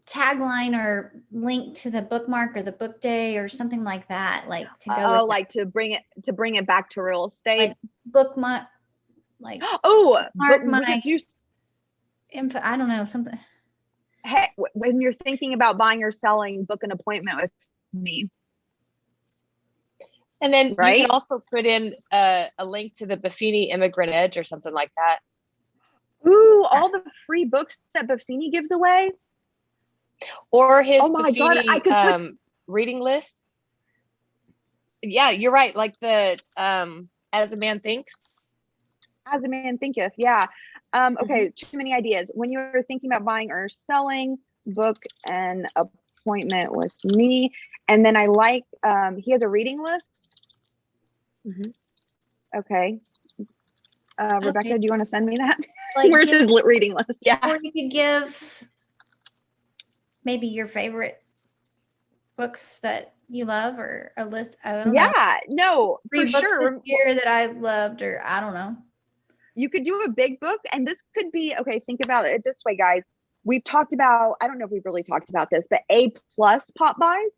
tagline or link to the bookmark or the book day or something like that? Like to go with like to bring it back to real estate. Like bookmark, like mark my info. I don't know, something. Hey, when you're thinking about buying or selling, book an appointment with me. And then you right? can also put in a link to the Buffini Immigrant Edge or something like that. Ooh, all the free books that Buffini gives away. Or his God, I could Buffini reading list. Yeah, you're right. Like the As a Man Thinks. As a Man Thinketh, yeah. Okay, too many ideas. When you're thinking about buying or selling, book an appointment with me. And then I like, he has a reading list. Okay. Rebecca, do you want to send me that? Like, where's his reading list? Yeah. Or you could give maybe your favorite books that you love, or a list. I don't know. Yeah, no, 3 for books sure. this year that I loved, or I don't know. You could do a big book, and this could be, okay, think about it this way, guys. We've talked about, I don't know if we've really talked about this, but A+ pop buys.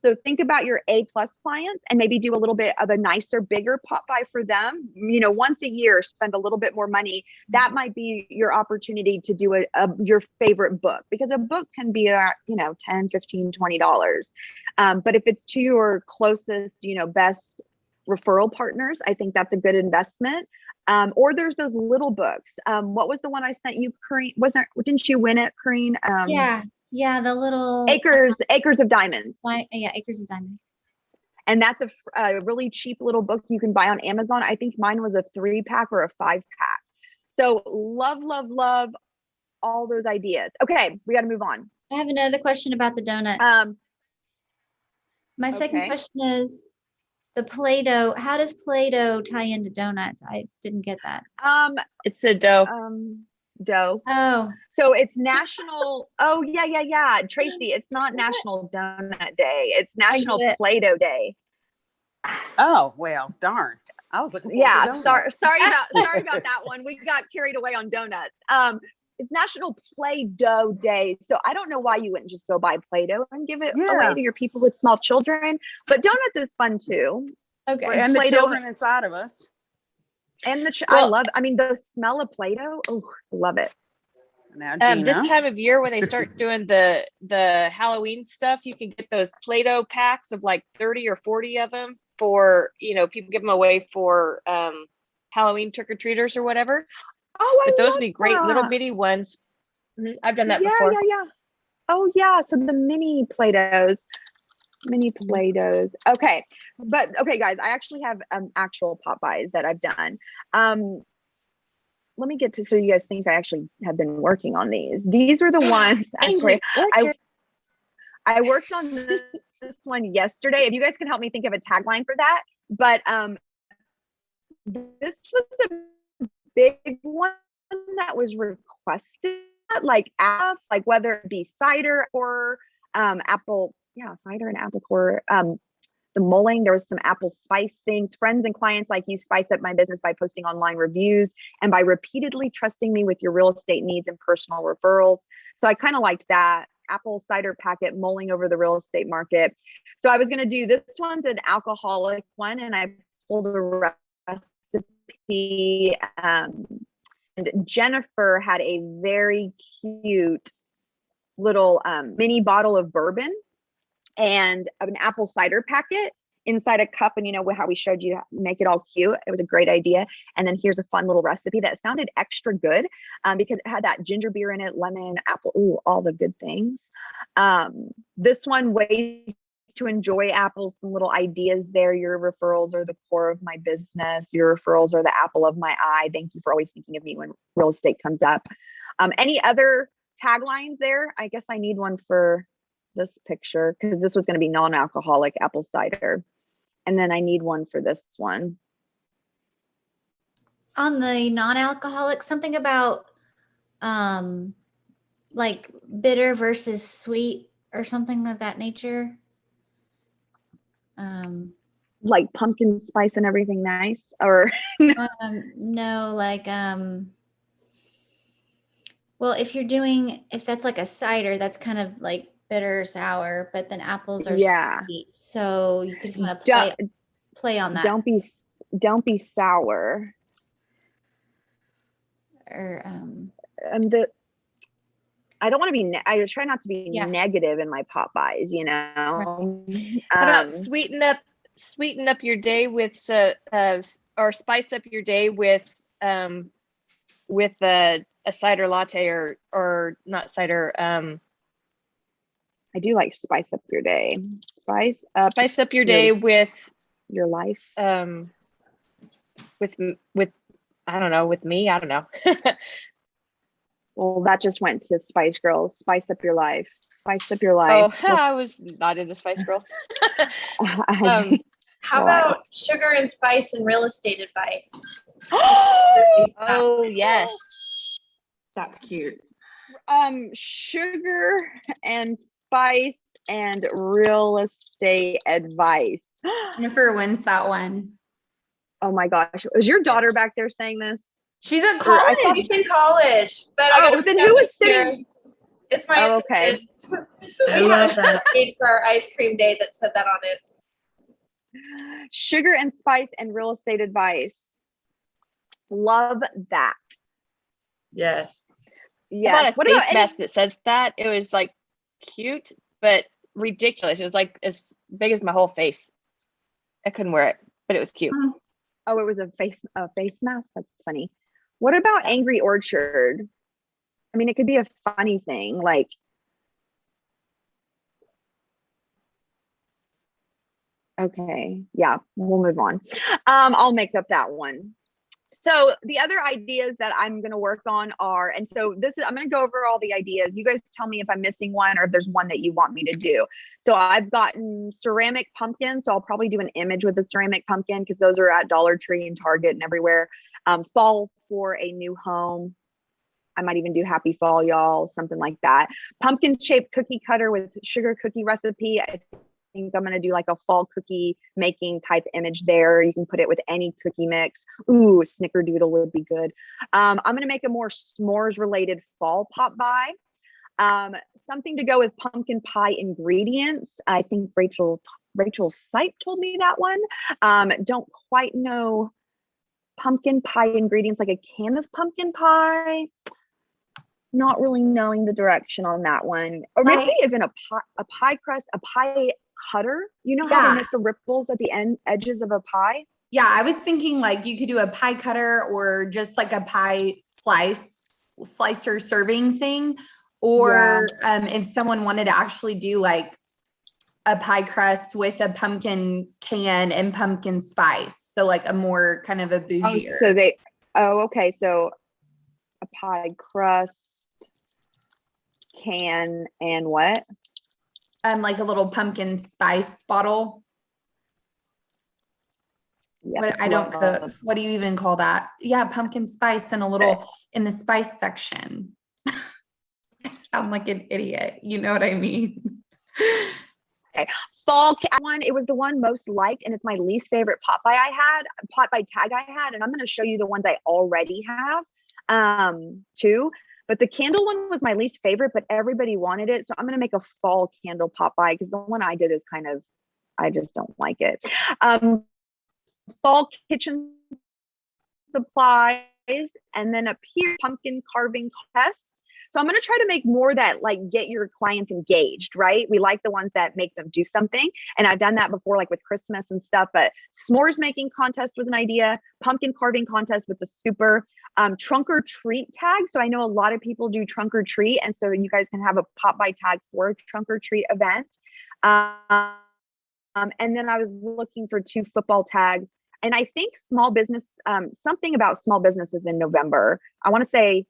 So think about your A+ clients and maybe do a little bit of a nicer, bigger pop buy for them. You know, once a year, spend a little bit more money. That might be your opportunity to do your favorite book, because a book can be, you know, $10, $15, $20. But if it's to your closest, you know, best referral partners, I think that's a good investment. Or there's those little books. What was the one I sent you, Corrine? Didn't you win it, Corrine? Yeah, the little Acres of Diamonds. Yeah, Acres of Diamonds. And that's a really cheap little book you can buy on Amazon. I think mine was a 3-pack or a 5-pack. So love all those ideas. Okay, we got to move on. I have another question about the donut. My second question is the Play-Doh. How does Play-Doh tie into donuts? I didn't get that. It's a dough. Dough. Oh, so it's national. Oh yeah. Tracy, it's not National Donut Day. It's National Play-Doh Day. Oh well, darn. I was looking. Yeah, sorry about that one. We got carried away on donuts. It's National Play-Doh Day. So I don't know why you wouldn't just go buy Play-Doh and give it away to your people with small children. But donuts is fun too. Okay. And the children inside of us. And I mean, the smell of Play-Doh. Oh, I love it. Now, this time of year when they start doing the Halloween stuff, you can get those Play-Doh packs of like 30 or 40 of them for, you know, people give them away for Halloween trick-or-treaters or whatever. Oh, but those would be great little bitty ones. I've done that before. Yeah. Oh yeah. So the mini Play-Dohs. Okay. But okay, guys, I actually have actual pop buys that I've done. Let me get to, so you guys think I actually have been working on these. These were the ones actually I worked on this one yesterday. If you guys can help me think of a tagline for that. But this was a big one that was requested, like whether it be cider or apple, cider and apple core. The mulling, there was some apple spice things. Friends and clients like you spice up my business by posting online reviews and by repeatedly trusting me with your real estate needs and personal referrals. So I kind of liked that. apple cider packet mulling over the real estate market. So I was going to do, this one's an alcoholic one, and I pulled a recipe. And Jennifer had a very cute little mini bottle of bourbon and an apple cider packet inside a cup. And you know how we showed you make it all cute. It was a great idea. And then here's a fun little recipe that sounded extra good because it had that ginger beer in it, lemon, apple, ooh, all the good things. This one, ways to enjoy apples, some little ideas there. Your referrals are the core of my business. Your referrals are the apple of my eye. Thank you for always thinking of me when real estate comes up. Any other taglines there? I guess I need one for this picture because this was going to be non-alcoholic apple cider. And then I need one for this one. On the non-alcoholic, something about like bitter versus sweet or something of that nature. Like pumpkin spice and everything nice, or no, like well, if that's like a cider, that's kind of like bitter sour, but then apples are sweet, so you could kind of play on that. Don't be sour. Or I don't want to be. I try not to be negative in my pop buys. You know. How about sweeten up your day with or spice up your day with a cider latte or not cider. I do like spice up your day. Spice up your day with your life. With I don't know, with me, I don't know. Well, that just went to Spice Girls. Spice up your life. Spice up your life. Oh, I was not into Spice Girls. How about sugar and spice and real estate advice? Oh, yes. That's cute. Sugar and spice and real estate advice. Jennifer wins that one. Oh my gosh. Was your daughter back there saying this? She's in college. She's in college. But then who was sitting? It's my assistant. I love that. For our ice cream day that said that on it. Sugar and spice and real estate advice. Love that. Yes. Yeah. I bought a face mask that says that. It was like cute, but ridiculous. It was like as big as my whole face. I couldn't wear it, but it was cute. Oh, it was a face mask. That's funny. What about Angry Orchard? I mean, it could be a funny thing, like. Okay, yeah, we'll move on. I'll make up that one. So the other ideas that I'm going to work on are, and so I'm going to go over all the ideas. You guys tell me if I'm missing one or if there's one that you want me to do. So I've gotten ceramic pumpkins. So I'll probably do an image with the ceramic pumpkin because those are at Dollar Tree and Target and everywhere. Fall for a new home. I might even do happy fall, y'all, something like that. Pumpkin shaped cookie cutter with sugar cookie recipe. I think I'm going to do like a fall cookie making type image there. You can put it with any cookie mix. Ooh, snickerdoodle would be good. I'm going to make a more s'mores related fall pop by. Something to go with pumpkin pie ingredients. I think Rachel Sipe told me that one. Don't quite know pumpkin pie ingredients, like a can of pumpkin pie. Not really knowing the direction on that one. Or maybe even a pie crust, a pie cutter. You know how they make the ripples at the edges of a pie? Yeah, I was thinking like you could do a pie cutter or just like a pie slicer serving thing. Or if someone wanted to actually do like a pie crust with a pumpkin can and pumpkin spice. So like a more kind of a bougier. Okay. So a pie crust, can, and what? Like a little pumpkin spice bottle. Yep, I don't cook. What do you even call that? Yeah, pumpkin spice and a little in the spice section. I sound like an idiot. You know what I mean? Okay. Fall one, it was the one most liked, and it's my least favorite pot by tag I had, and I'm going to show you the ones I already have too. But the candle one was my least favorite, but everybody wanted it. So I'm going to make a fall candle pop by, because the one I did is kind of, I just don't like it. Fall kitchen supplies, and then up here, pumpkin carving contest. So I'm going to try to make more that like get your clients engaged, right? We like the ones that make them do something. And I've done that before, like with Christmas and stuff, but s'mores making contest was an idea, pumpkin carving contest with the super trunk or treat tag. So I know a lot of people do trunk or treat. And so you guys can have a pop by tag for a trunk or treat event. And then I was looking for 2 football tags. And I think small business, something about small businesses in November. I want to say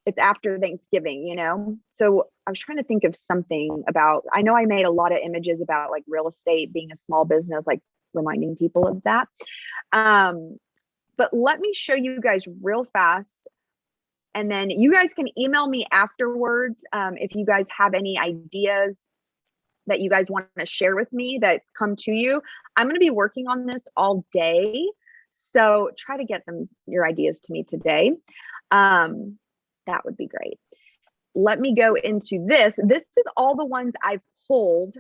it's after Thanksgiving, you know? So I was trying to think of something about, I know I made a lot of images about like real estate being a small business, like reminding people of that. But let me show you guys real fast. And then you guys can email me afterwards if you guys have any ideas that you guys want to share with me that come to you. I'm going to be working on this all day. So try to get your ideas to me today. That would be great. Let me go into this. This is all the ones I've pulled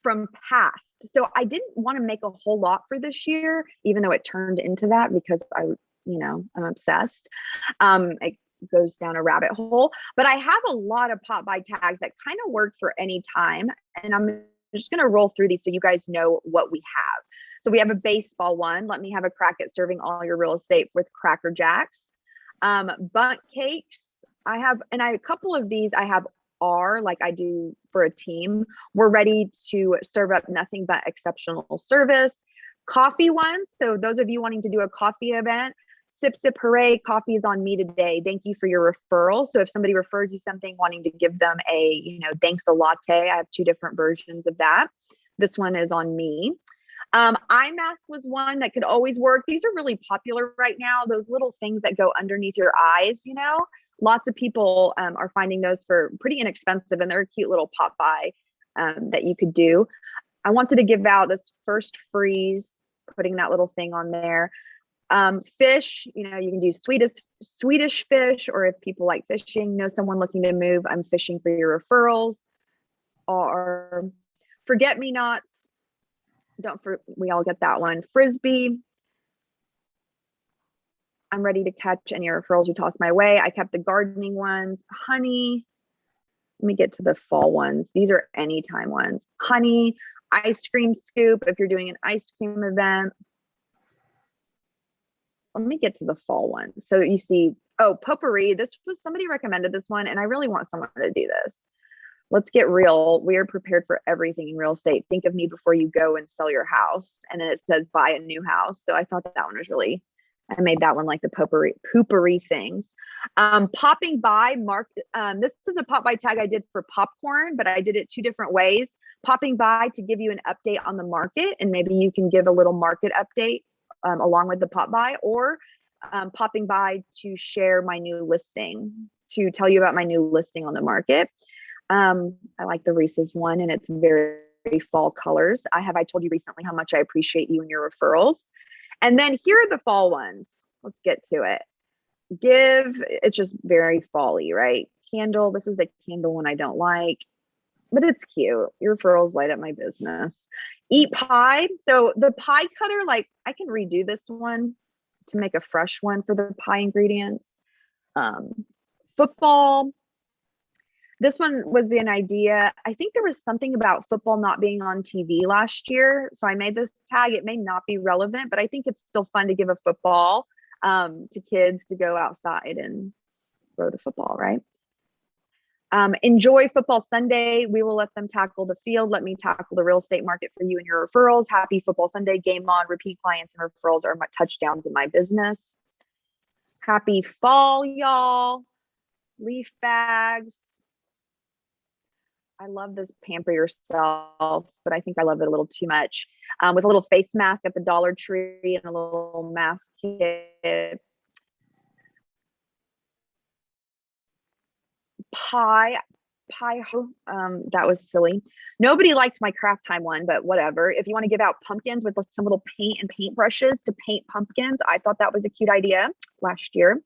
from past. So I didn't want to make a whole lot for this year, even though it turned into that because I'm obsessed. It goes down a rabbit hole, but I have a lot of pop by tags that kind of work for any time. And I'm just going to roll through these so you guys know what we have. So we have a baseball one. Let me have a crack at serving all your real estate with Cracker Jacks. Bundt cakes. A couple of these I have are like I do for a team. We're ready to serve up nothing but exceptional service. Coffee ones. So those of you wanting to do a coffee event, Sip Sip Hooray, coffee is on me today. Thank you for your referral. So if somebody refers you something, wanting to give them a, thanks a latte, I have 2 different versions of that. This one is on me. Eye mask was one that could always work. These are really popular right now. Those little things that go underneath your eyes, lots of people are finding those for pretty inexpensive, and they're a cute little pop by that you could do. I wanted to give out this first freeze, putting that little thing on there. Fish, you can do Swedish fish, or if people like fishing, know someone looking to move, I'm fishing for your referrals. Or forget-me-nots. We all get that one. Frisbee. I'm ready to catch any referrals you toss my way. I kept the gardening ones. Honey. Let me get to the fall ones. These are anytime ones. Honey, ice cream scoop if you're doing an ice cream event. Let me get to the fall ones. So you see, potpourri. Somebody recommended this one, and I really want someone to do this. Let's get real. We are prepared for everything in real estate. Think of me before you go and sell your house. And then it says buy a new house. So I thought that one was I made that one like the poopery things. Popping by, this is a pop by tag I did for popcorn, but I did it 2 different ways. Popping by to give you an update on the market, and maybe you can give a little market update along with the pop by, or popping by to share my new listing, to tell you about my new listing on the market. I like the Reese's one, and it's very, very fall colors. I told you recently how much I appreciate you and your referrals. And then here are the fall ones. Let's get to it. It's just very fall-y, right? Candle. This is the candle one I don't like, but it's cute. Your referrals light up my business. Eat pie. So the pie cutter, like I can redo this one to make a fresh one for the pie ingredients. Football. This one was an idea. I think there was something about football not being on TV last year. So I made this tag. It may not be relevant, but I think it's still fun to give a football to kids to go outside and throw the football, right? Enjoy Football Sunday. We will let them tackle the field. Let me tackle the real estate market for you and your referrals. Happy Football Sunday. Game on. Repeat clients and referrals are my touchdowns in my business. Happy fall, y'all. Leaf bags. I love this pamper yourself, but I think I love it a little too much. With a little face mask at the Dollar Tree and a little mask kit. Pie, that was silly. Nobody liked my craft time one, but whatever. If you want to give out pumpkins with some little paint and paint brushes to paint pumpkins, I thought that was a cute idea last year.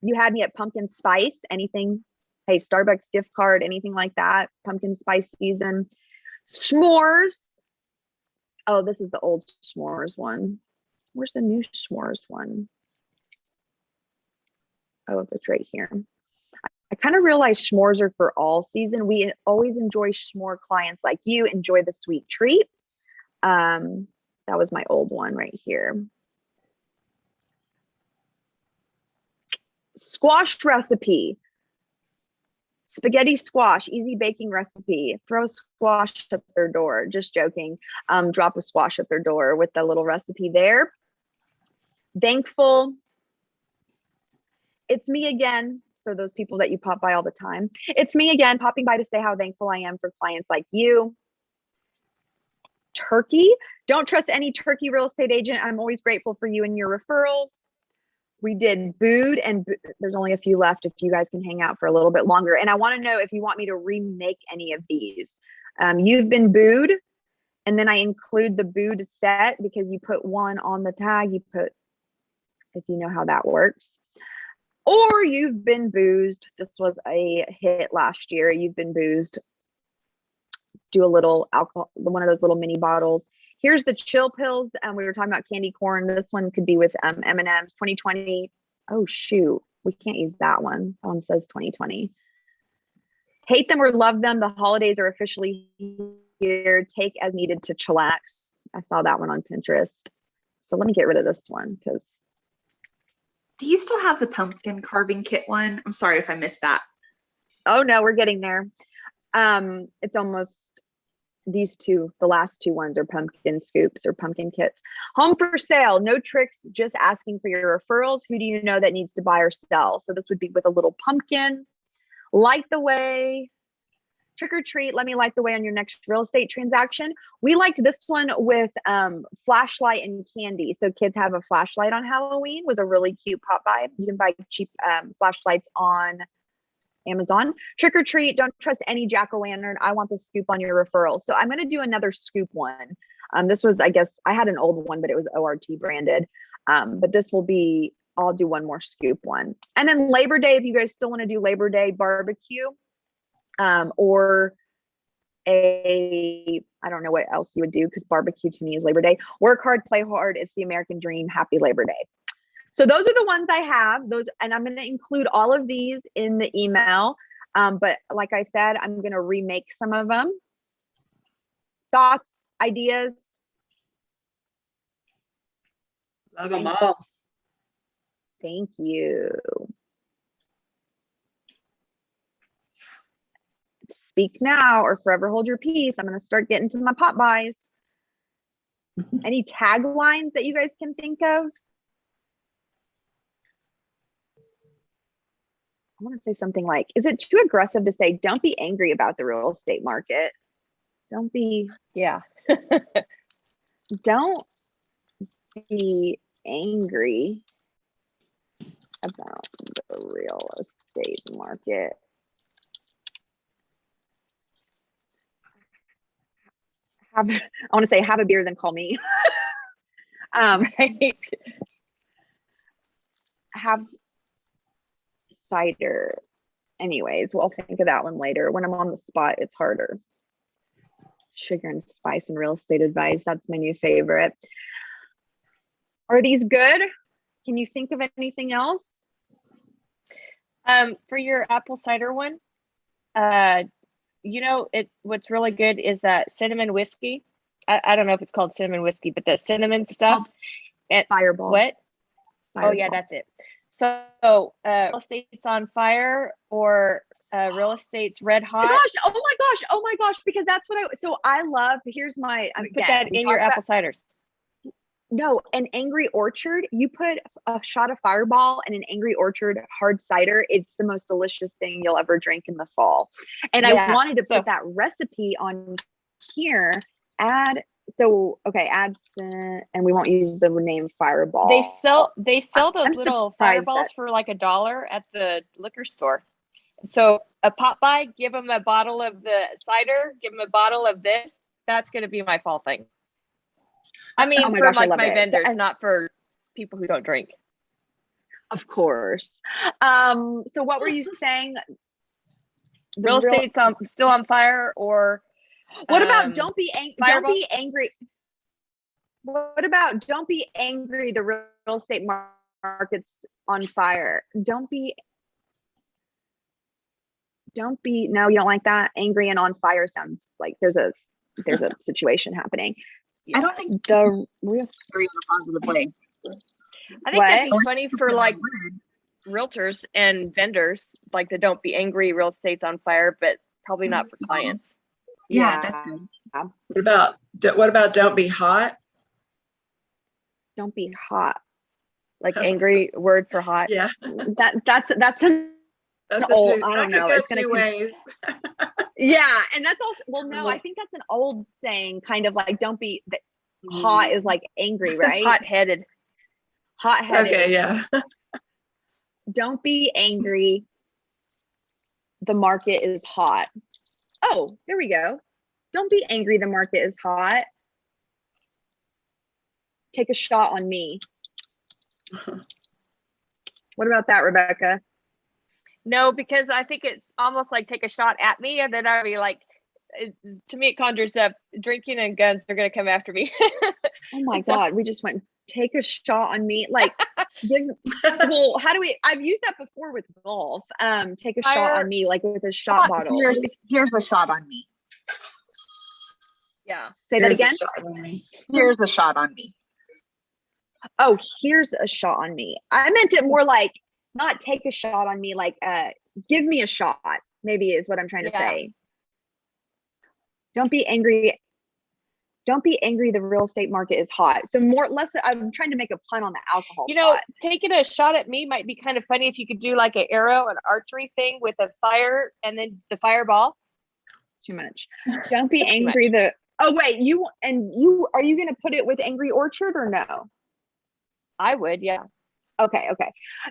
You had me at pumpkin spice, anything. Hey, Starbucks gift card, anything like that. Pumpkin spice season. S'mores. Oh, this is the old s'mores one. Where's the new s'mores one? Oh, it's right here. I kind of realized s'mores are for all season. We always enjoy s'more clients like you. Enjoy the sweet treat. That was my old one right here. Squash recipe. Spaghetti squash, easy baking recipe. Throw squash at their door. Just joking. Drop a squash at their door with the little recipe there. Thankful. It's me again. So those people that you pop by all the time. It's me again, popping by to say how thankful I am for clients like you. Turkey. Don't trust any turkey real estate agent. I'm always grateful for you and your referrals. We did booed, and there's only a few left if you guys can hang out for a little bit longer. And I want to know if you want me to remake any of these. You've been booed, and then I include the booed set because you put one on the tag. You put, if you know how that works. Or you've been boozed. This was a hit last year. You've been boozed. Do a little alcohol, one of those little mini bottles. Here's the chill pills. We were talking about candy corn. This one could be with M&M's 2020. Oh, shoot. We can't use that one. That one says 2020. Hate them or love them. The holidays are officially here. Take as needed to chillax. I saw that one on Pinterest. So let me get rid of this one because. Do you still have the pumpkin carving kit one? I'm sorry if I missed that. Oh, no, we're getting there. It's almost. These two, the last two ones are pumpkin scoops or pumpkin kits. Home for sale, no tricks, just asking for your referrals. Who do you know that needs to buy or sell? So this would be with a little pumpkin. Light the way. Trick or treat, let me light the way on your next real estate transaction. We liked this one with flashlight and candy. So kids have a flashlight on Halloween. Was a really cute pop by. You can buy cheap flashlights on Amazon. Trick or treat, don't trust any jack-o'-lantern. I want the scoop on your referral. So I'm going to do another scoop one. This was, I guess, I had an old one, but it was ORT branded. But this will be, I'll do one more scoop one. And then Labor Day, if you guys still want to do Labor Day barbecue, or I don't know what else you would do because barbecue to me is Labor Day. Work hard, play hard. It's the American dream. Happy Labor Day. So those are the ones I have, and I'm going to include all of these in the email. But like I said, I'm going to remake some of them. Thoughts, ideas? Love them all. Thank you. Speak now or forever hold your peace. I'm going to start getting to my pop buys. Any taglines that you guys can think of? I want to say something like, is it too aggressive to say, don't be angry about the real estate market? Don't be, Yeah. don't be angry about the real estate market. I want to say, have a beer, then call me. Right. Have cider. Anyways, we'll think of that one later. When I'm on the spot, it's harder. Sugar and spice and real estate advice. That's my new favorite. Are these good? Can you think of anything else? For your apple cider one, you know, what's really good is that cinnamon whiskey. I don't know if it's called cinnamon whiskey, but the cinnamon stuff. And Fireball. What? Fireball. Oh yeah, that's it. So real estate's on fire or real estate's red hot. Oh my gosh, because that's what I love, here's my, Put that in your apple ciders. No, an Angry Orchard, you put a shot of Fireball and an Angry Orchard hard cider. It's the most delicious thing you'll ever drink in the fall. And yeah, I wanted to put that recipe on here. Add and we won't use the name Fireball. They sell those little Fireballs for like $1 at the liquor store. So a pop by, give them a bottle of the cider, give them a bottle of this. That's going to be my fall thing. I mean, for like my vendors, not for people who don't drink. Of course. So what were you saying? Real estate's still on fire, or what about don't be angry? Fireball? Don't be angry. What about don't be angry? The real estate market's on fire. Don't be. No, you don't like that. Angry and on fire sounds like there's a situation happening. I don't think the real very positive way. I think that'd be funny for like realtors and vendors, like the don't be angry, real estate's on fire, but probably not for clients. Yeah, that's good. What about don't be hot? Don't be hot. Like angry word for hot. Yeah. That's old. I don't know. It's two ways. Yeah, and that's also no. I think that's an old saying, kind of like don't be. Hot is like angry, right? Hot-headed. Okay, yeah. Don't be angry. The market is hot. Oh, there we go. Don't be angry. The market is hot. Take a shot on me. What about that, Rebecca? No, because I think it's almost like take a shot at me, and then I'd be like, to me, it conjures up drinking and guns. They're going to come after me. Oh my God. We just went, take a shot on me. Like, well, how do we, I've used that before with golf. Take a shot on me, like with a shot bottle. Here's a shot on me. Yeah. Say that again. Here's a shot on me. Oh, here's a shot on me. I meant it more like, not take a shot on me, like, give me a shot, maybe is what I'm trying to say. Don't be angry. Don't be angry. The real estate market is hot. So less, I'm trying to make a pun on the alcohol. You know, taking a shot at me might be kind of funny if you could do like an arrow, an archery thing with a fire and then the fireball. Too much. Don't be angry. Oh wait, are you going to put it with Angry Orchard or no? I would, yeah. Okay.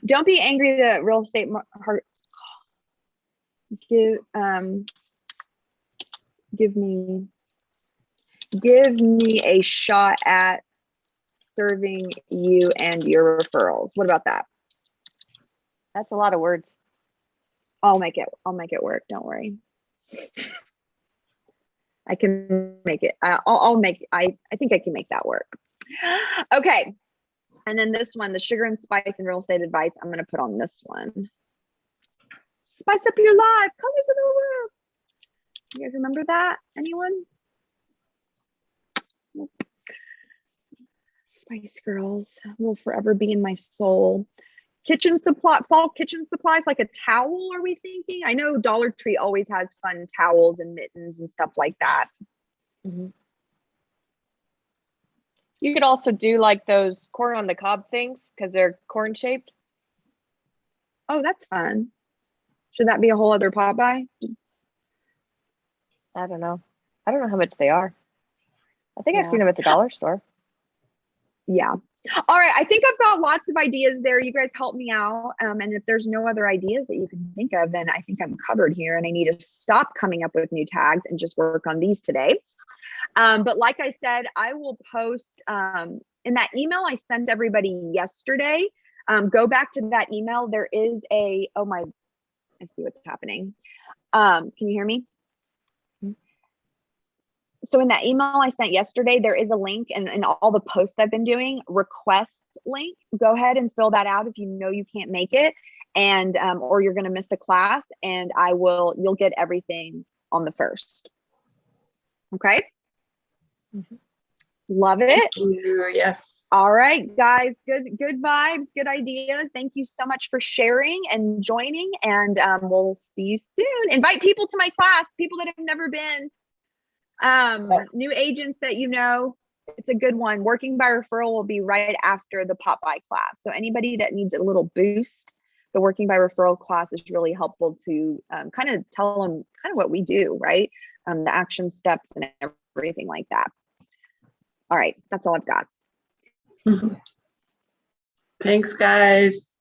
Don't be angry. The real estate market. Give me a shot at serving you and your referrals. What about that? That's a lot of words. I'll make it work. Don't worry. I can make it. I think I can make that work. Okay. And then this one, the sugar and spice and real estate advice, I'm going to put on this one. Spice up your life, colors of the world. You guys remember that? Anyone? Spice Girls will forever be in my soul. Fall kitchen supplies, like a towel, are we thinking? I know Dollar Tree always has fun towels and mittens and stuff like that. Mm-hmm. You could also do like those corn on the cob things because they're corn shaped. Oh, that's fun. Should that be a whole other pot buy? I don't know how much they are. I think I've seen them at the dollar store. Yeah. All right. I think I've got lots of ideas there. You guys help me out. And if there's no other ideas that you can think of, then I think I'm covered here and I need to stop coming up with new tags and just work on these today. But like I said, I will post in that email I sent everybody yesterday. Go back to that email. There is I see what's happening. Can you hear me? So in that email I sent yesterday, there is a link in all the posts I've been doing, request link. Go ahead and fill that out if you know you can't make it and or you're going to miss the class, and you'll get everything on the 1st. Okay. Mm-hmm. Love it. Yes. All right, guys. Good vibes, good ideas. Thank you so much for sharing and joining, and we'll see you soon. Invite people to my class, people that have never been. New agents that you know. It's a good one. Working by referral will be right after the pop by class. So anybody that needs a little boost, the working by referral class is really helpful to kind of tell them kind of what we do, right? The action steps and everything like that. All right, that's all I've got. Thanks, guys.